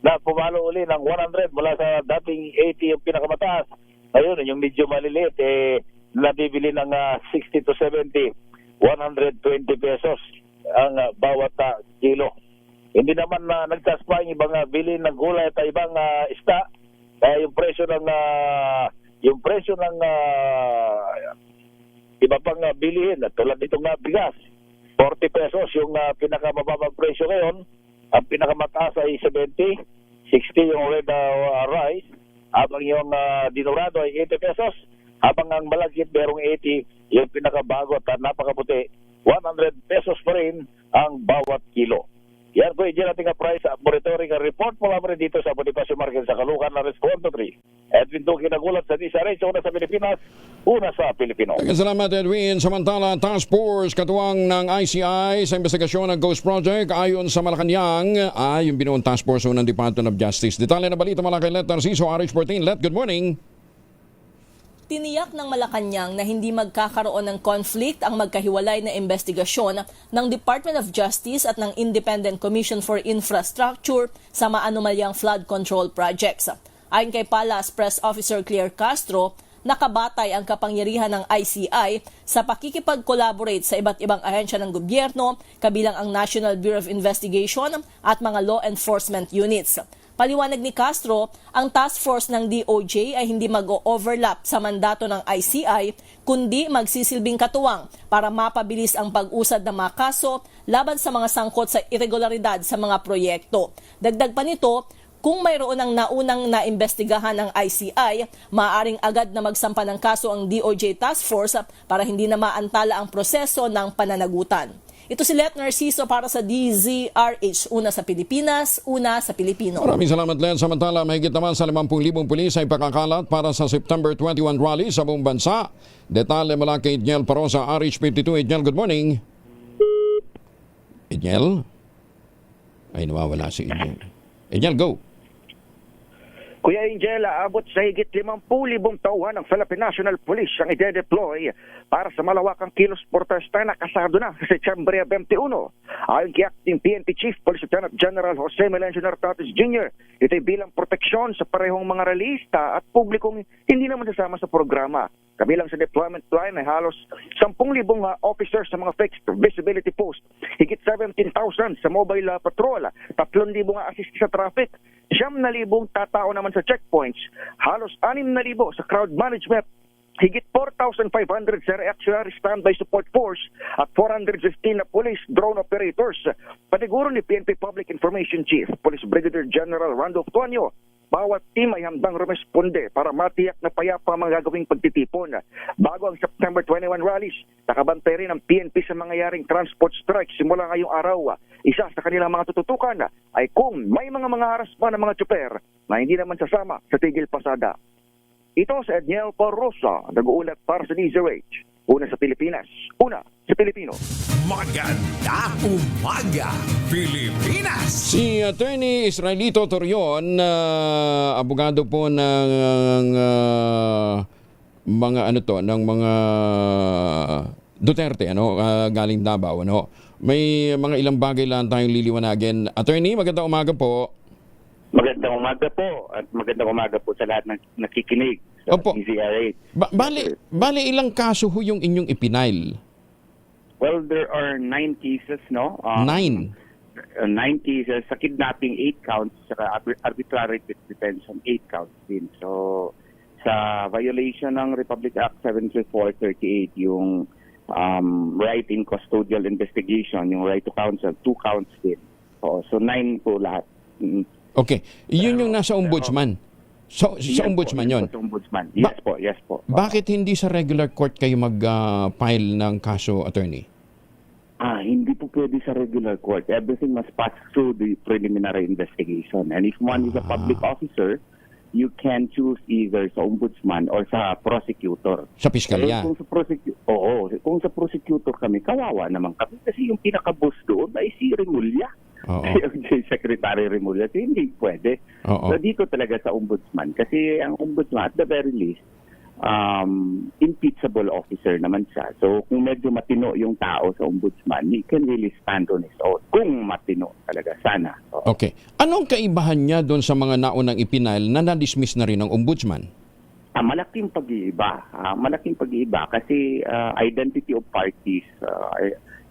na pumalo uli ng 100 mula sa dating 80 yung pinakamataas. Ngayon, yung medyo maliliit, nabibili ng 60 to 70, 120 pesos ang bawat kilo. Hindi naman nagtaas pa yung ibang bilhin ng gulay at ibang isda. Yung presyo ng iba pang bilihin tulad nitong bigas, 40 pesos yung pinakamababang presyo ngayon. Ang pinakamataas ay 70, 60 yung red rice, habang yung dinurado ay 80 pesos, habang ang malagkit merong 80, yung pinakabago at napakaputi, 100 pesos pa rin ang bawat kilo. Yan po yung ating price monitoring report mula pa rin dito sa Bonifacio Market sa Caloocan, na Respondo 3. Edwin Duque nagulat sa DSRH, una sa Pilipinas, una sa Pilipino. Salamat, Edwin. Samantala, Task Force katuwang ng ICI sa investigasyon ng Ghost Project ayon sa Malacanang yung binuong Task Force ng Department of Justice. Detalye na balita mula kay Let Narciso, RH14. Let, good morning. Tiniyak ng Malacanang na hindi magkakaroon ng conflict ang magkahiwalay na investigasyon ng Department of Justice at ng Independent Commission for Infrastructure sa maanumalyang flood control projects. Ayon kay Palas Press Officer Claire Castro, nakabatay ang kapangyarihan ng ICI sa pakikipag-collaborate sa iba't ibang ahensya ng gobyerno, kabilang ang National Bureau of Investigation at mga law enforcement units. Paliwanag ni Castro, ang task force ng DOJ ay hindi mag-o-overlap sa mandato ng ICI, kundi magsisilbing katuwang para mapabilis ang pag-usad ng mga kaso laban sa mga sangkot sa irregularidad sa mga proyekto. Dagdag pa nito, kung mayroon ang naunang naimbestigahan ng ICI, maaaring agad na magsampa ng kaso ang DOJ Task Force para hindi na maantala ang proseso ng pananagutan. Ito si Let Narciso para sa DZRH, una sa Pilipinas, una sa Pilipino. Maraming salamat, Len. Samantala, mahigit naman sa 50,000 pulis ay pakakalat para sa September 21 rally sa buong bansa. Detalye mula kay Edniel Parosa, RH52. Edniel, good morning. Edniel? Ay, nawawala si Edniel. Edniel, go. Kuya Angel, aabot sa higit 50,000 tauhan ng Philippine National Police ang ide-deploy para sa malawakang kilos protesta na kasado na sa September 21. Ayon kay Acting PNP Chief Police Lieutenant General Jose Melencio Nartates Jr., ito ay bilang proteksyon sa parehong mga realista at publikong hindi naman sasama sa programa. Kabilang sa deployment line ay halos 10,000 officers sa mga fixed visibility post, higit 17,000 sa mobile patrol, 3,000 assist sa traffic, 9,000 tatao naman sa checkpoints, halos 6,000 sa crowd management, higit 4,500 sa reactionary standby support force at 415 na police drone operators. Paniguro ni PNP Public Information Chief, Police Brigadier General Randolph Tuanyo, bawat team ay handang rumesponde para matiyak na payapa ang mga gagawing pagtitipon. Bago ang September 21 rallies, nakabantay rin ang PNP sa mangyayaring transport strike simula ngayong araw. Isa sa kanilang mga tututukan ay kung may mga haras pa ng mga tsuper na hindi naman sasama sa tigil pasada. Ito si Edniel Parosa, nag-uulat para sa DZRH. Una sa Pilipinas, una sa Pilipino. Maganda umaga, Pilipinas! Si Attorney Israelito Torion, abogado po ng mga ng mga Duterte, galing Davao, May mga ilang bagay lang tayong liliwanagin. Attorney, magandang umaga po. Magandang umaga po at magandang umaga po sa lahat ng nakikinig sa DZRH. Bale ilang kaso ho yung inyong ipinail? Well, there are 9 cases, 9? 9 cases. Sa kidnapping, 8 counts. Saka arbitrary detention, 8 counts din. So, sa violation ng Republic Act 73438, yung right in custodial investigation, yung right to counsel, 2 counts din. So, 9 po lahat. Okay. Yun yung nasa ombudsman. Sa Yan ombudsman po, yun? Sa ombudsman. Yes po. Bakit hindi sa regular court kayo mag-file ng kaso, attorney? Hindi po pwede sa regular court. Everything must pass through the preliminary investigation. And if one is a public officer, you can choose either sa ombudsman or sa prosecutor. Sa piskalya? Kung sa prosecutor kami, kawawa naman kami. Kasi yung pinaka-boss doon ay si Remulla. Si Secretary Remulla. So, hindi pwede. So, dito talaga sa ombudsman. Kasi ang ombudsman, at the very least, impeachable officer naman siya. So, kung medyo matino yung tao sa ombudsman, he can really stand on his own. Kung matino talaga, sana. Okay. Anong kaibahan niya doon sa mga naunang ipinail na na-dismiss na rin ng ombudsman? Malaking pag-iiba. Malaking pag-iiba kasi identity of parties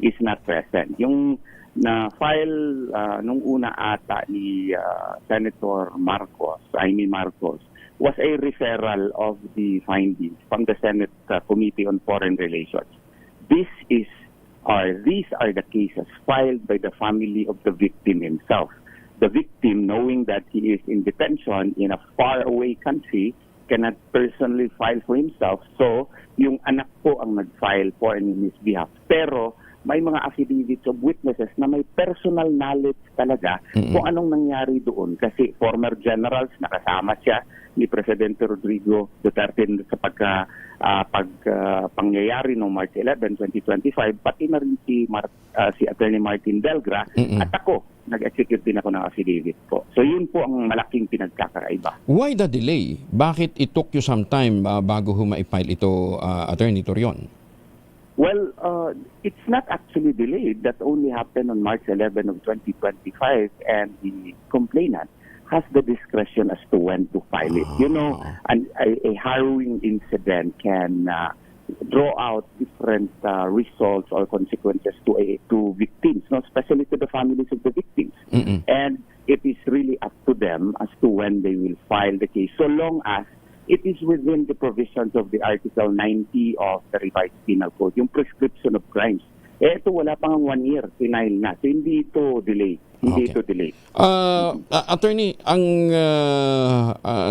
is not present. Yung na-file nung una ata ni Senator Amy Marcos, was a referral of the findings from the Senate Committee on Foreign Relations. These are the cases filed by the family of the victim himself. The victim, knowing that he is in detention in a faraway country, cannot personally file for himself. So, yung anak po ang nag-file for in his behalf. Pero, may mga affidavits of witnesses na may personal knowledge talaga kung anong nangyari doon. Kasi former generals, nakasama siya ni Presidente Rodrigo Duterte sa pangyayari noong March 11, 2025, pati na rin si Attorney Martin Delgra, at ako, nag-execute din ako ng affidavit po. So yun po ang malaking pinagkakaiba. Why the delay? Bakit it took you some time bago ma-file ito, Attorney Torion? Well, it's not actually delayed. That only happened on March 11 of 2025, and the complainant has the discretion as to when to file it. You know, a harrowing incident can draw out different results or consequences to victims, especially to the families of the victims. And it is really up to them as to when they will file the case, so long as it is within the provisions of the Article 90 of the Revised Penal Code, yung prescription of crimes. Ito wala pang 1 year, final na. So hindi ito delay. Attorney, ang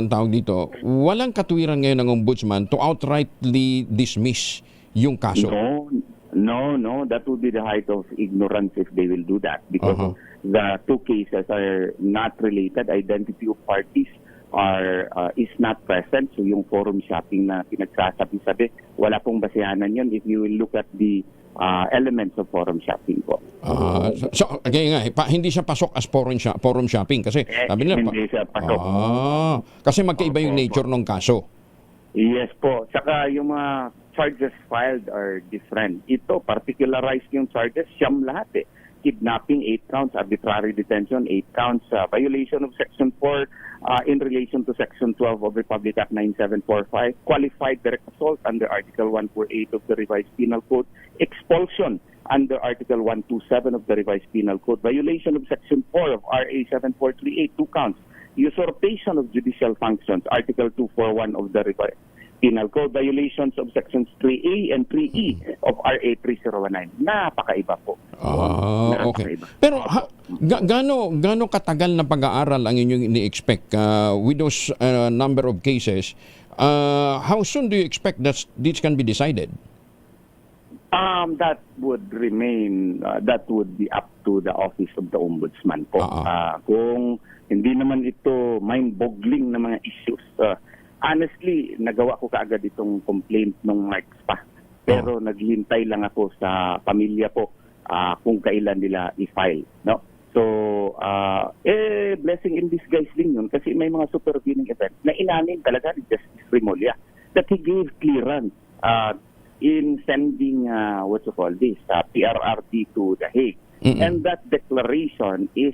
tawag dito, walang katwiran ngayon ng ombudsman to outrightly dismiss yung kaso. No. That would be the height of ignorance if they will do that. Because the two cases are not related. Identity of parties is not present. So yung forum shopping na pinagsasabi-sabi, wala pong basehanan yun if you will look at the elements of forum shopping po. So again nga, hindi siya pasok as forum shopping kasi sabi nila hindi siya pasok. Kasi magkaiba yung nature ng kaso. Yes po. Saka yung mga charges filed are different. Ito, particularized yung charges, siyam lahat Kidnapping, 8 counts. Arbitrary detention, 8 counts. Violation of Section 4 in relation to Section 12 of Republic Act 9745. Qualified direct assault under Article 148 of the Revised Penal Code. Expulsion under Article 127 of the Revised Penal Code. Violation of Section 4 of RA 7438, 2 counts. Usurpation of judicial functions, Article 241 of the Revised Penal Code. Violations of Sections 3A and 3E of RA 3019. Napakaiba po. Okay. Pero gaano katagal na pag-aaral ang inyong ini-expect with those number of cases? How soon do you expect that this can be decided? That would remain, that would be up to the Office of the Ombudsman po. Kung hindi naman ito mind-boggling na mga issues, honestly, nagawa ko kaagad itong complaint nung March pa. Pero naghihintay lang ako sa pamilya po kung kailan nila i-file. No? So, blessing in disguise din yun kasi may mga supervening events na inamin talaga ni Justice Remulla that he gave clearance in sending, PRRT to The Hague. And that declaration is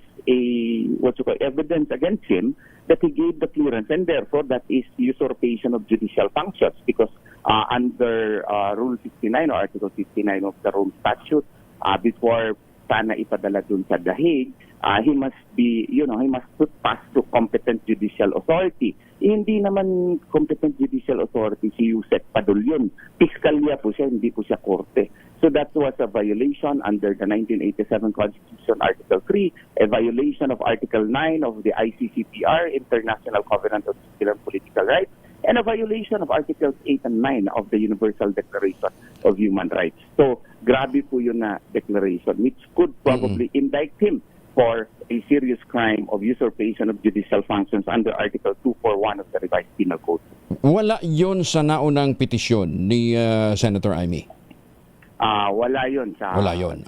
evidence against him that he gave the clearance, and therefore that is usurpation of judicial functions because under Rule 59 or Article 59 of the Rome Statute, before sana ipadala dun sa The Hague, he must be, he must put pass to competent judicial authority. Hindi naman competent judicial authority si Yusek Padulyon. Piskalya po siya, hindi po siya korte. So that was a violation under the 1987 Constitution, Article 3, a violation of Article 9 of the ICCPR, International Covenant on Civil and Political Rights, and a violation of Articles 8 and 9 of the Universal Declaration of Human Rights. So, grabe po yun na declaration, which could probably indict him for a serious crime of usurpation of judicial functions under Article 241 of the Revised Penal Code. Wala yon sa naunang petisyon ni Senator Amy? Wala yon sa... Wala yon.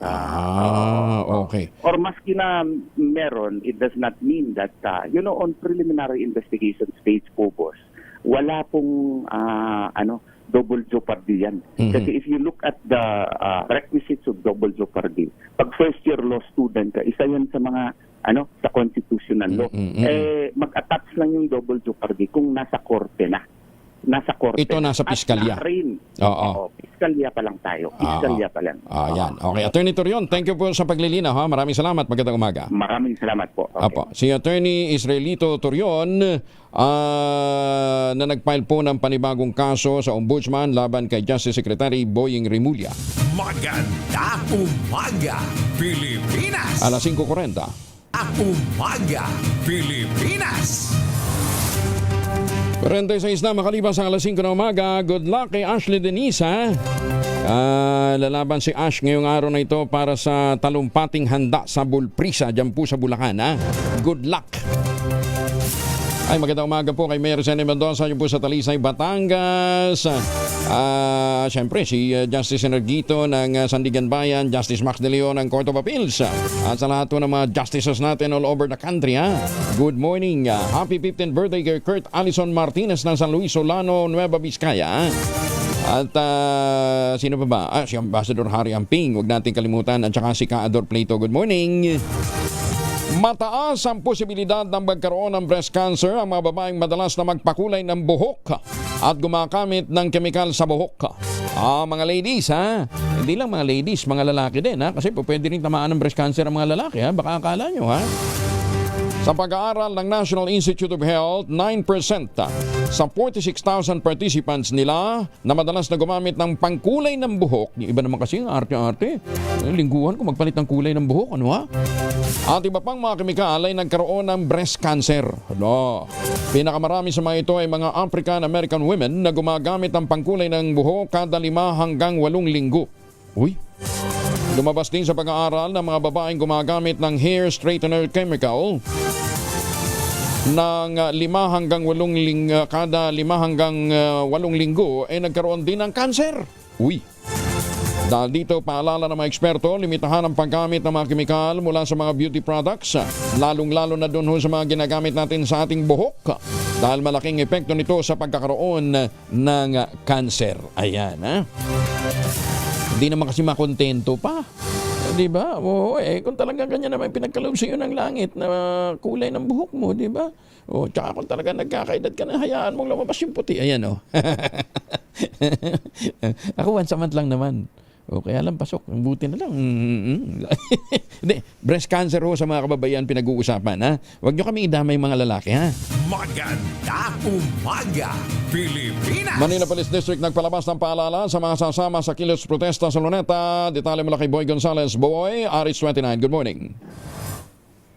Okay. Or maski na meron, it does not mean that, on preliminary investigation stage po, boss, wala pong double jeopardy yan. Kasi if you look at the requisites of double jeopardy, pag first year law student ka, isa yan sa mga sa constitutional law. Mag-attach lang yung double jeopardy kung nasa korte na. Nasa korte. Ito nasa piskalya. Oo. Piskalya pa lang tayo. Piskalya pa lang. Yan. Okay. Attorney Torion, thank you po sa paglilinaw. Maraming salamat. Magandang umaga. Maraming salamat po. Okay. Apo. Si Attorney Israelito Torion na nag-file po ng panibagong kaso sa Ombudsman laban kay Justice Secretary Boying Rimulya. Maganda umaga, Pilipinas! Alas 5:40. Umaga, Pilipinas! 46 na makalipas sa alas 5 na umaga. Good luck kay Ashley Denisa. Lalaban si Ash ngayong araw na ito para sa talumpating handa sa Bulprisa dyan po sa Bulacan. Good luck. Ay, magandang umaga po kay Mayor Sene Mendoza dyan po sa Talisay, Batangas. Siyempre, si Justice Energito ng Sandigan Bayan, Justice Max De Leon ng Court of Appeals. At sa lahat po ng mga justices natin all over the country. Good morning. Happy 15th birthday kay Kurt Allison Martinez ng San Luis Solano, Nueva Vizcaya. At sino pa ba? Si Ambassador Harry Amping, huwag natin kalimutan. At saka si Kaador Plato. Good morning. Mataas ang posibilidad ng magkaroon ng breast cancer ang mga babaeng madalas na magpakulay ng buhok at gumagamit ng kemikal sa buhok. Mga ladies, hindi lang mga ladies, mga lalaki din, kasi pwede rin tamaan ng breast cancer ang mga lalaki, baka akala nyo, Sa pag-aaral ng National Institute of Health, 9% sa 46,000 participants nila na madalas na gumamit ng pangkulay ng buhok. Yung iba naman kasi, arte-arte. Lingguhan ko magpalit ng kulay ng buhok, At iba pang mga kemikal ay nagkaroon ng breast cancer. Pinakamarami sa mga ito ay mga African-American women na gumagamit ng pangkulay ng buhok kada 5 hanggang 8 linggo. Uy! Lumabas din sa pag-aaral ng mga babaeng gumagamit ng hair straightener chemical ng 5 hanggang 8 kada 5 hanggang 8 linggo ay nagkaroon din ng cancer. Uy! Dahil dito, paalala ng mga eksperto, limitahan ang paggamit ng mga kemikal mula sa mga beauty products, lalong-lalo na doon sa mga ginagamit natin sa ating buhok dahil malaking epekto nito sa pagkakaroon ng cancer. Ayan, Hindi naman kasi makontento pa. Di ba? Kung talagang ganyan naman pinagkaloob sa iyo ng langit na kulay ng buhok mo, di ba? Tsaka kung talagang nagkakaedad ka na, hayaan mong lumabas yung puti. Ayan, Ako once a month lang naman. Kaya lang pasok. Buti na lang. Hindi, breast cancer sa mga kababayan pinag-uusapan, Huwag nyo kami idamay mga lalaki, Maganda umaga, Pilipinas! Manila Police District nagpalabas ng paalala sa mga sasama sa kilos protesta sa Luneta. Detalye mula kay Boy Gonzales. Boy, Aris 29. Good morning.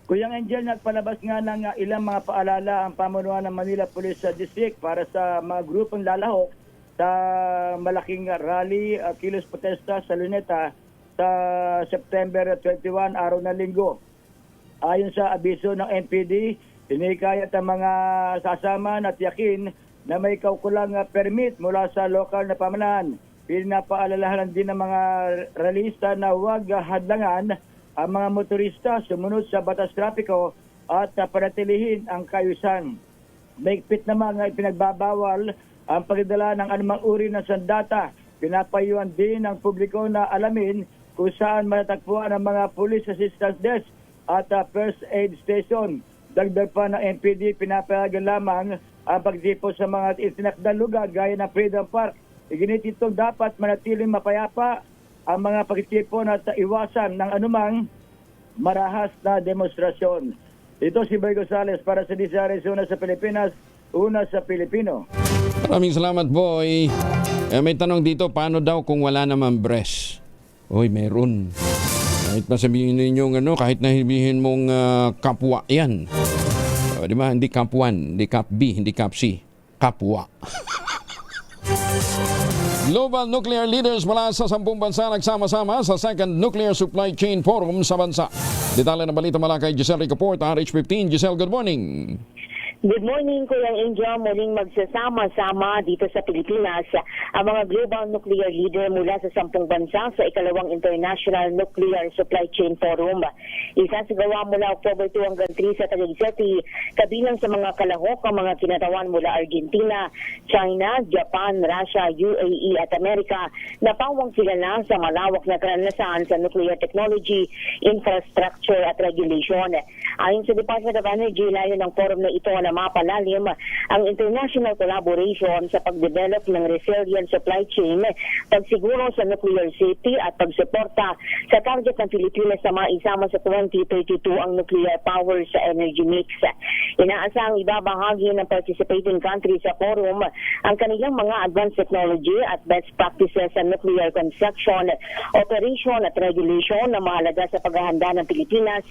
Kuyang Angel, nagpalabas nga ng ilang mga paalala ang pamunuan ng Manila Police District para sa mga grupong lalahok sa malaking rally kilos protesta sa Luneta sa September 21, araw ng linggo. Ayon sa abiso ng NPD, hinikayat ang mga sasama na tiyakin na may kaukulang permit mula sa lokal na pamahalaan. Pinapaalalahan din ng mga rallyista na huwag hadlangan ang mga motorista sumunod sa batas trapiko at panatilihin ang kaayusan. Mahigpit naman ang pinagbabawal ang pagdala ng anumang uri ng sandata. Pinapayuan din ng publiko na alamin kung saan matatagpuan ang mga police assistance desk at first aid station. Dagdag pa ng NPD, pinapayagan lamang ang pagdipo sa mga itinakdang lugar gaya ng Freedom Park. Iginit itong dapat manatiling mapayapa ang mga pagtipon at iwasan ng anumang marahas na demonstrasyon. Ito si Boy Gonzales para sa DCRS, una sa Pilipinas, una sa Pilipino. Maraming salamat, Boy. May tanong dito, paano daw kung wala naman breast? Oy, meron. Kahit pa sabihin ninyo kahit nahibihin mong kapwa yan. Di ba? Hindi Cap 1, hindi Cap B, hindi Cap C. Kapwa. Global nuclear leaders mula sa 10 bansa nagsama-sama sa Second Nuclear Supply Chain Forum sa bansa. Detalye ng balita mula kay Giselle Ricaport, RH15. Giselle, good morning. Good morning, Kuya Angel. Muling magsasama-sama dito sa Pilipinas ang mga global nuclear leader mula sa 10 bansa sa ikalawang International Nuclear Supply Chain Forum. Isasagawa mula October 2 hanggang 3 sa Taguig City, kabilang sa mga kalahok ang mga kinatawan mula Argentina, China, Japan, Russia, UAE at Amerika na pawang kilala sa malawak na karanasan sa nuclear technology, infrastructure at regulation. Ayon sa Department of Energy, layo ng forum na ito na mapalalim ang international collaboration sa pagdevelop ng resilient supply chain, pagsiguro sa nuclear safety at pagsuporta sa target ng Pilipinas na maisama sa 2032 ang nuclear power sa energy mix. Inaasahang ibabahagi ng participating countries sa forum ang kanilang mga advanced technology at best practices sa nuclear construction, operation at regulation na mahalaga sa paghahanda ng Pilipinas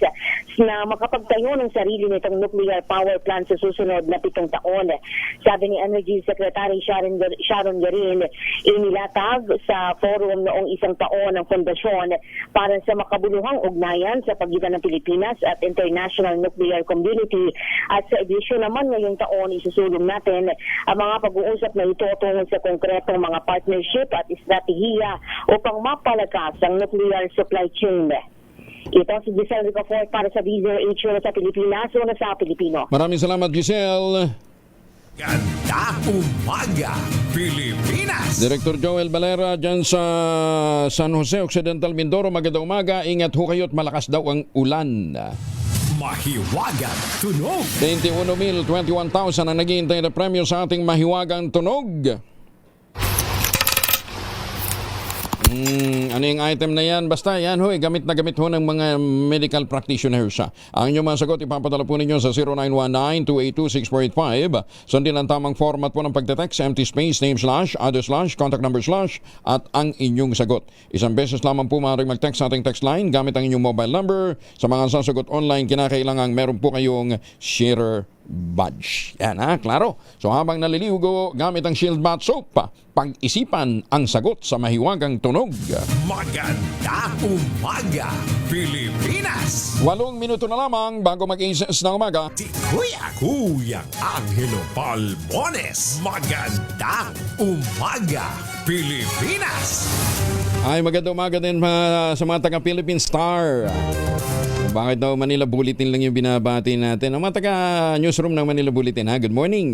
na makapagtayo ng sarili nitong nuclear power plant sa susunod na 7 taon. Sabi ni Energy Secretary Sharon Garin, inilatag sa forum noong 1 taon ang fondasyon para sa makabuluhang ugnayan sa pagitan ng Pilipinas at international nuclear community. At sa edisyon naman ngayong taon, isusulong natin ang mga pag-uusap na ito tungkol sa konkretong mga partnership at estratehiya upang mapalakas ang nuclear supply chain. Ito si Giselle Ricaport para sa DZRH sa Pilipinas, una sa Pilipino. Maraming salamat, Giselle. Ganda Umaga, Pilipinas. Director Joel Valera dyan sa San Jose Occidental, Mindoro. Magandang umaga. Ingat ho kayo at malakas daw ang ulan. Mahiwagang tunog. 21,000 ang naghihintay na premyo sa ating mahiwagang tunog. Ano yung item na yan? Basta yan ho, gamit na gamit ho ng mga medical practitioners. Ang inyong mga sagot, ipapadala po ninyo sa 0919-282-6485. Sundin ang tamang format po ng pagte-text, empty space, name slash, other slash, contact number slash, at ang inyong sagot. Isang beses lamang po maaaring mag-text sa ating text line gamit ang inyong mobile number. Sa mga sasagot online, kinakailangan meron po kayong sharer badge. Yan klaro. So habang naliligo gamit ang Shield Bath Soap, pag-isipan ang sagot sa mahiwagang tunog. Maganda Umaga, Pilipinas. 8 minuto na lamang bago mag-6 ng umaga. Kuya Angelo Palmones. Magandang Umaga, Pilipinas. Ay, magandang umaga din sa mga taga-Philippine Star. Bakit daw Manila Bulletin lang yung binabati natin? Ang mga taga-newsroom ng Manila Bulletin, good morning.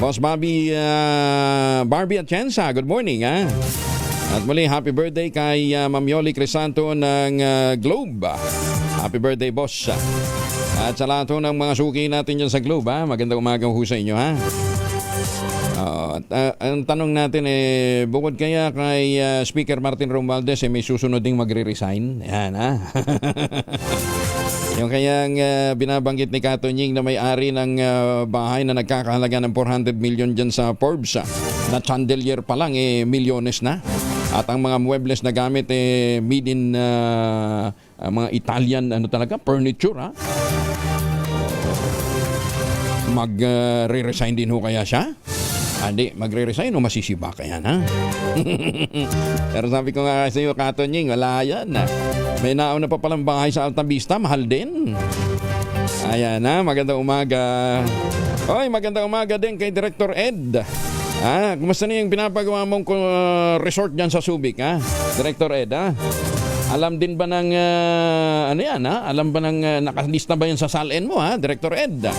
Boss Barbie at Chensa, good morning. At muli, happy birthday kay Ma'am Yoli Crisanto ng Globe. Happy birthday, boss. At sa lahat ng mga suki natin dyan sa Globe, magandang umaga ho sa inyo. Ang tanong natin bukod kaya kay Speaker Martin Romualdez may susunod ding magre-resign. Yan yung kayang binabanggit ni Kato Nying na may-ari ng bahay na nagkakahalaga ng 400 million dyan sa Forbes na chandelier pa lang milyones na. At ang mga muebles na gamit made in mga Italian furniture. Magre-resign din ho kaya siya? Hindi, magre-resign o masisiba kaya Pero sabi ko nga sa iyo, Kato Nying, wala yan. May nauna pa palang bahay sa Altavista, mahal din. Ayan magandang umaga. Oy, magandang umaga din kay Director Ed. Kumusta na yung pinapagawa mong resort dyan sa Subic, Director Ed, Alam din ba ng, Alam ba ng, nakalista ba yun sa SALN mo, Director Ed?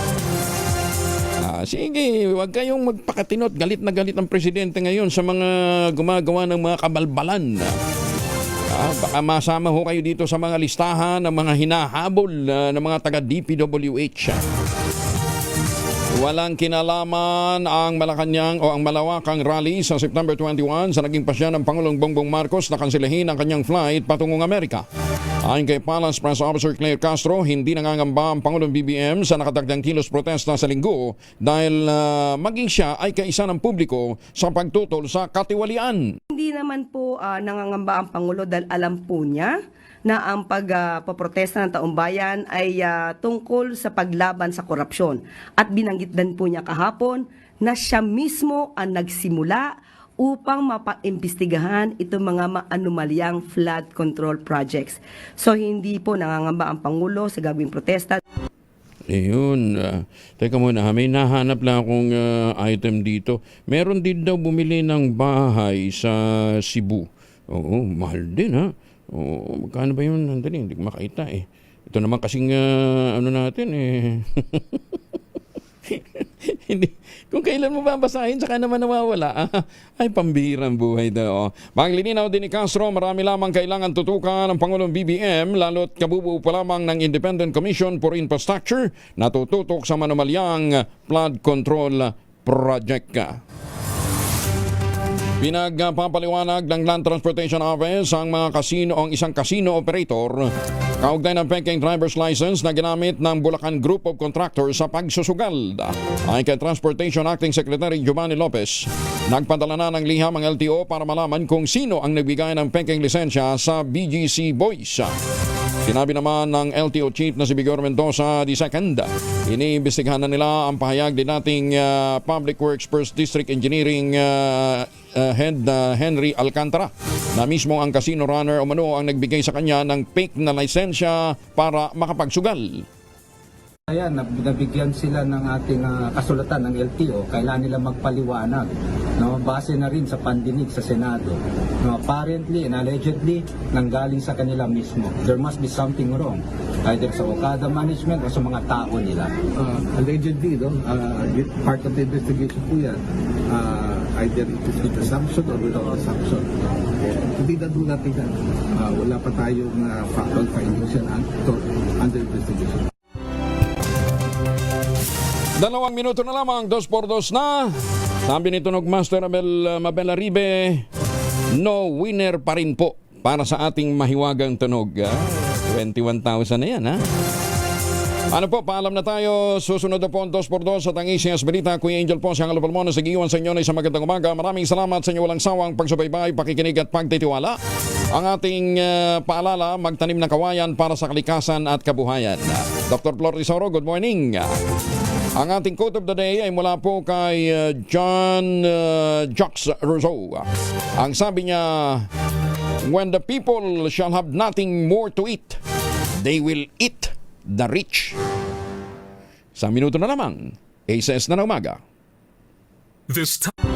Sige, huwag kayong magpakatinot. Galit na galit ang presidente ngayon sa mga gumagawa ng mga kabalbalan. Baka masama ho kayo dito sa mga listahan ng mga hinahabol ng mga taga-DPWH. Walang kinalaman ang Malacanang o ang malawakang rally sa September 21 sa naging pasya ng Pangulong Bongbong Marcos na kansilahin ang kanyang flight patungong Amerika. Ayon kay Palace Press Officer Claire Castro, hindi nangangamba ang Pangulong BBM sa nakatagdang kilos protesta sa linggo dahil maging siya ay kaisa ng publiko sa pagtutol sa katiwalian. Hindi naman po nangangamba ang Pangulo dahil alam po niya na ang pagpoprotesta ng taong bayan ay tungkol sa paglaban sa korupsyon. At binanggit din po niya kahapon na siya mismo ang nagsimula upang mapaimbestigahan itong mga anomalyang flood control projects. So hindi po nangangamba ang Pangulo sa gagawing protesta. Ayun. Teka muna, may nahanap lang akong item dito. Meron din daw bumili ng bahay sa Cebu. Oo, mahal din ha. Oo, magkano ba yun? Hindi ko makaita eh. Ito naman kasing ano natin eh. Hindi. Kung kailan mo babasahin, saka naman nawawala. Ay, pambihirang buhay daw. Maglilinaw din ni Castro, marami lamang kailangan tutukan ng Pangulong BBM, lalo't kabubuo pa lamang ng Independent Commission for Infrastructure na tututok sa manumalyang flood control project. Pinagpapaliwanag ng Land Transportation Office ang mga kasino o ang isang casino operator kaugnay ng peking driver's license na ginamit ng Bulacan Group of Contractors sa pagsusugal. Ayon kay Transportation Acting Secretary Giovanni Lopez, nagpadala na ng liham ang LTO para malaman kung sino ang nagbigay ng peking lisensya sa BGC Boys. Sinabi naman ng LTO Chief na si Vigor Mendoza II, iniimbestigahan na nila ang pahayag din nating Public Works First District Engineering Head Henry Alcantara na mismo ang casino runner o mano ang nagbigay sa kanya ng fake na lisensya para makapagsugal. Ayan, nabigyan sila ng ating kasulatan ng LTO, kailangan nila magpaliwanag, no? Base na rin sa pandinig sa Senado. No, apparently and allegedly, nanggaling sa kanila mismo. There must be something wrong, either sa Okada management o sa mga tao nila. Allegedly, no? Part of the investigation po yan. Either it is with assumption or without assumption. Hindi na doon natin yan. Wala pa tayong factual findings yan under investigation. 2 minuto na lamang, 2x2 na. Sabi ni Tunog Master Mabel Aribe, no winner pa rin po para sa ating mahiwagang tunog. 21,000 na yan ha. Ano po, paalam na tayo. Susunod na po ang 2x2 sa Tangisias Balita. Kuya Angel po, siyang Alapalmones, nag-iwan sa inyo na isang magandang umaga. Maraming salamat sa inyo walang sawang pagsubaybay, pakikinig at pagtitiwala. Ang ating paalala, magtanim ng kawayan para sa kalikasan at kabuhayan. Dr. Flor Risoro, good morning. Ang ating quote of the day ay mula po kay John Jacques Rousseau. Ang sabi niya, when the people shall have nothing more to eat, they will eat the rich. Sa minuto na lamang, ACS na umaga. This time.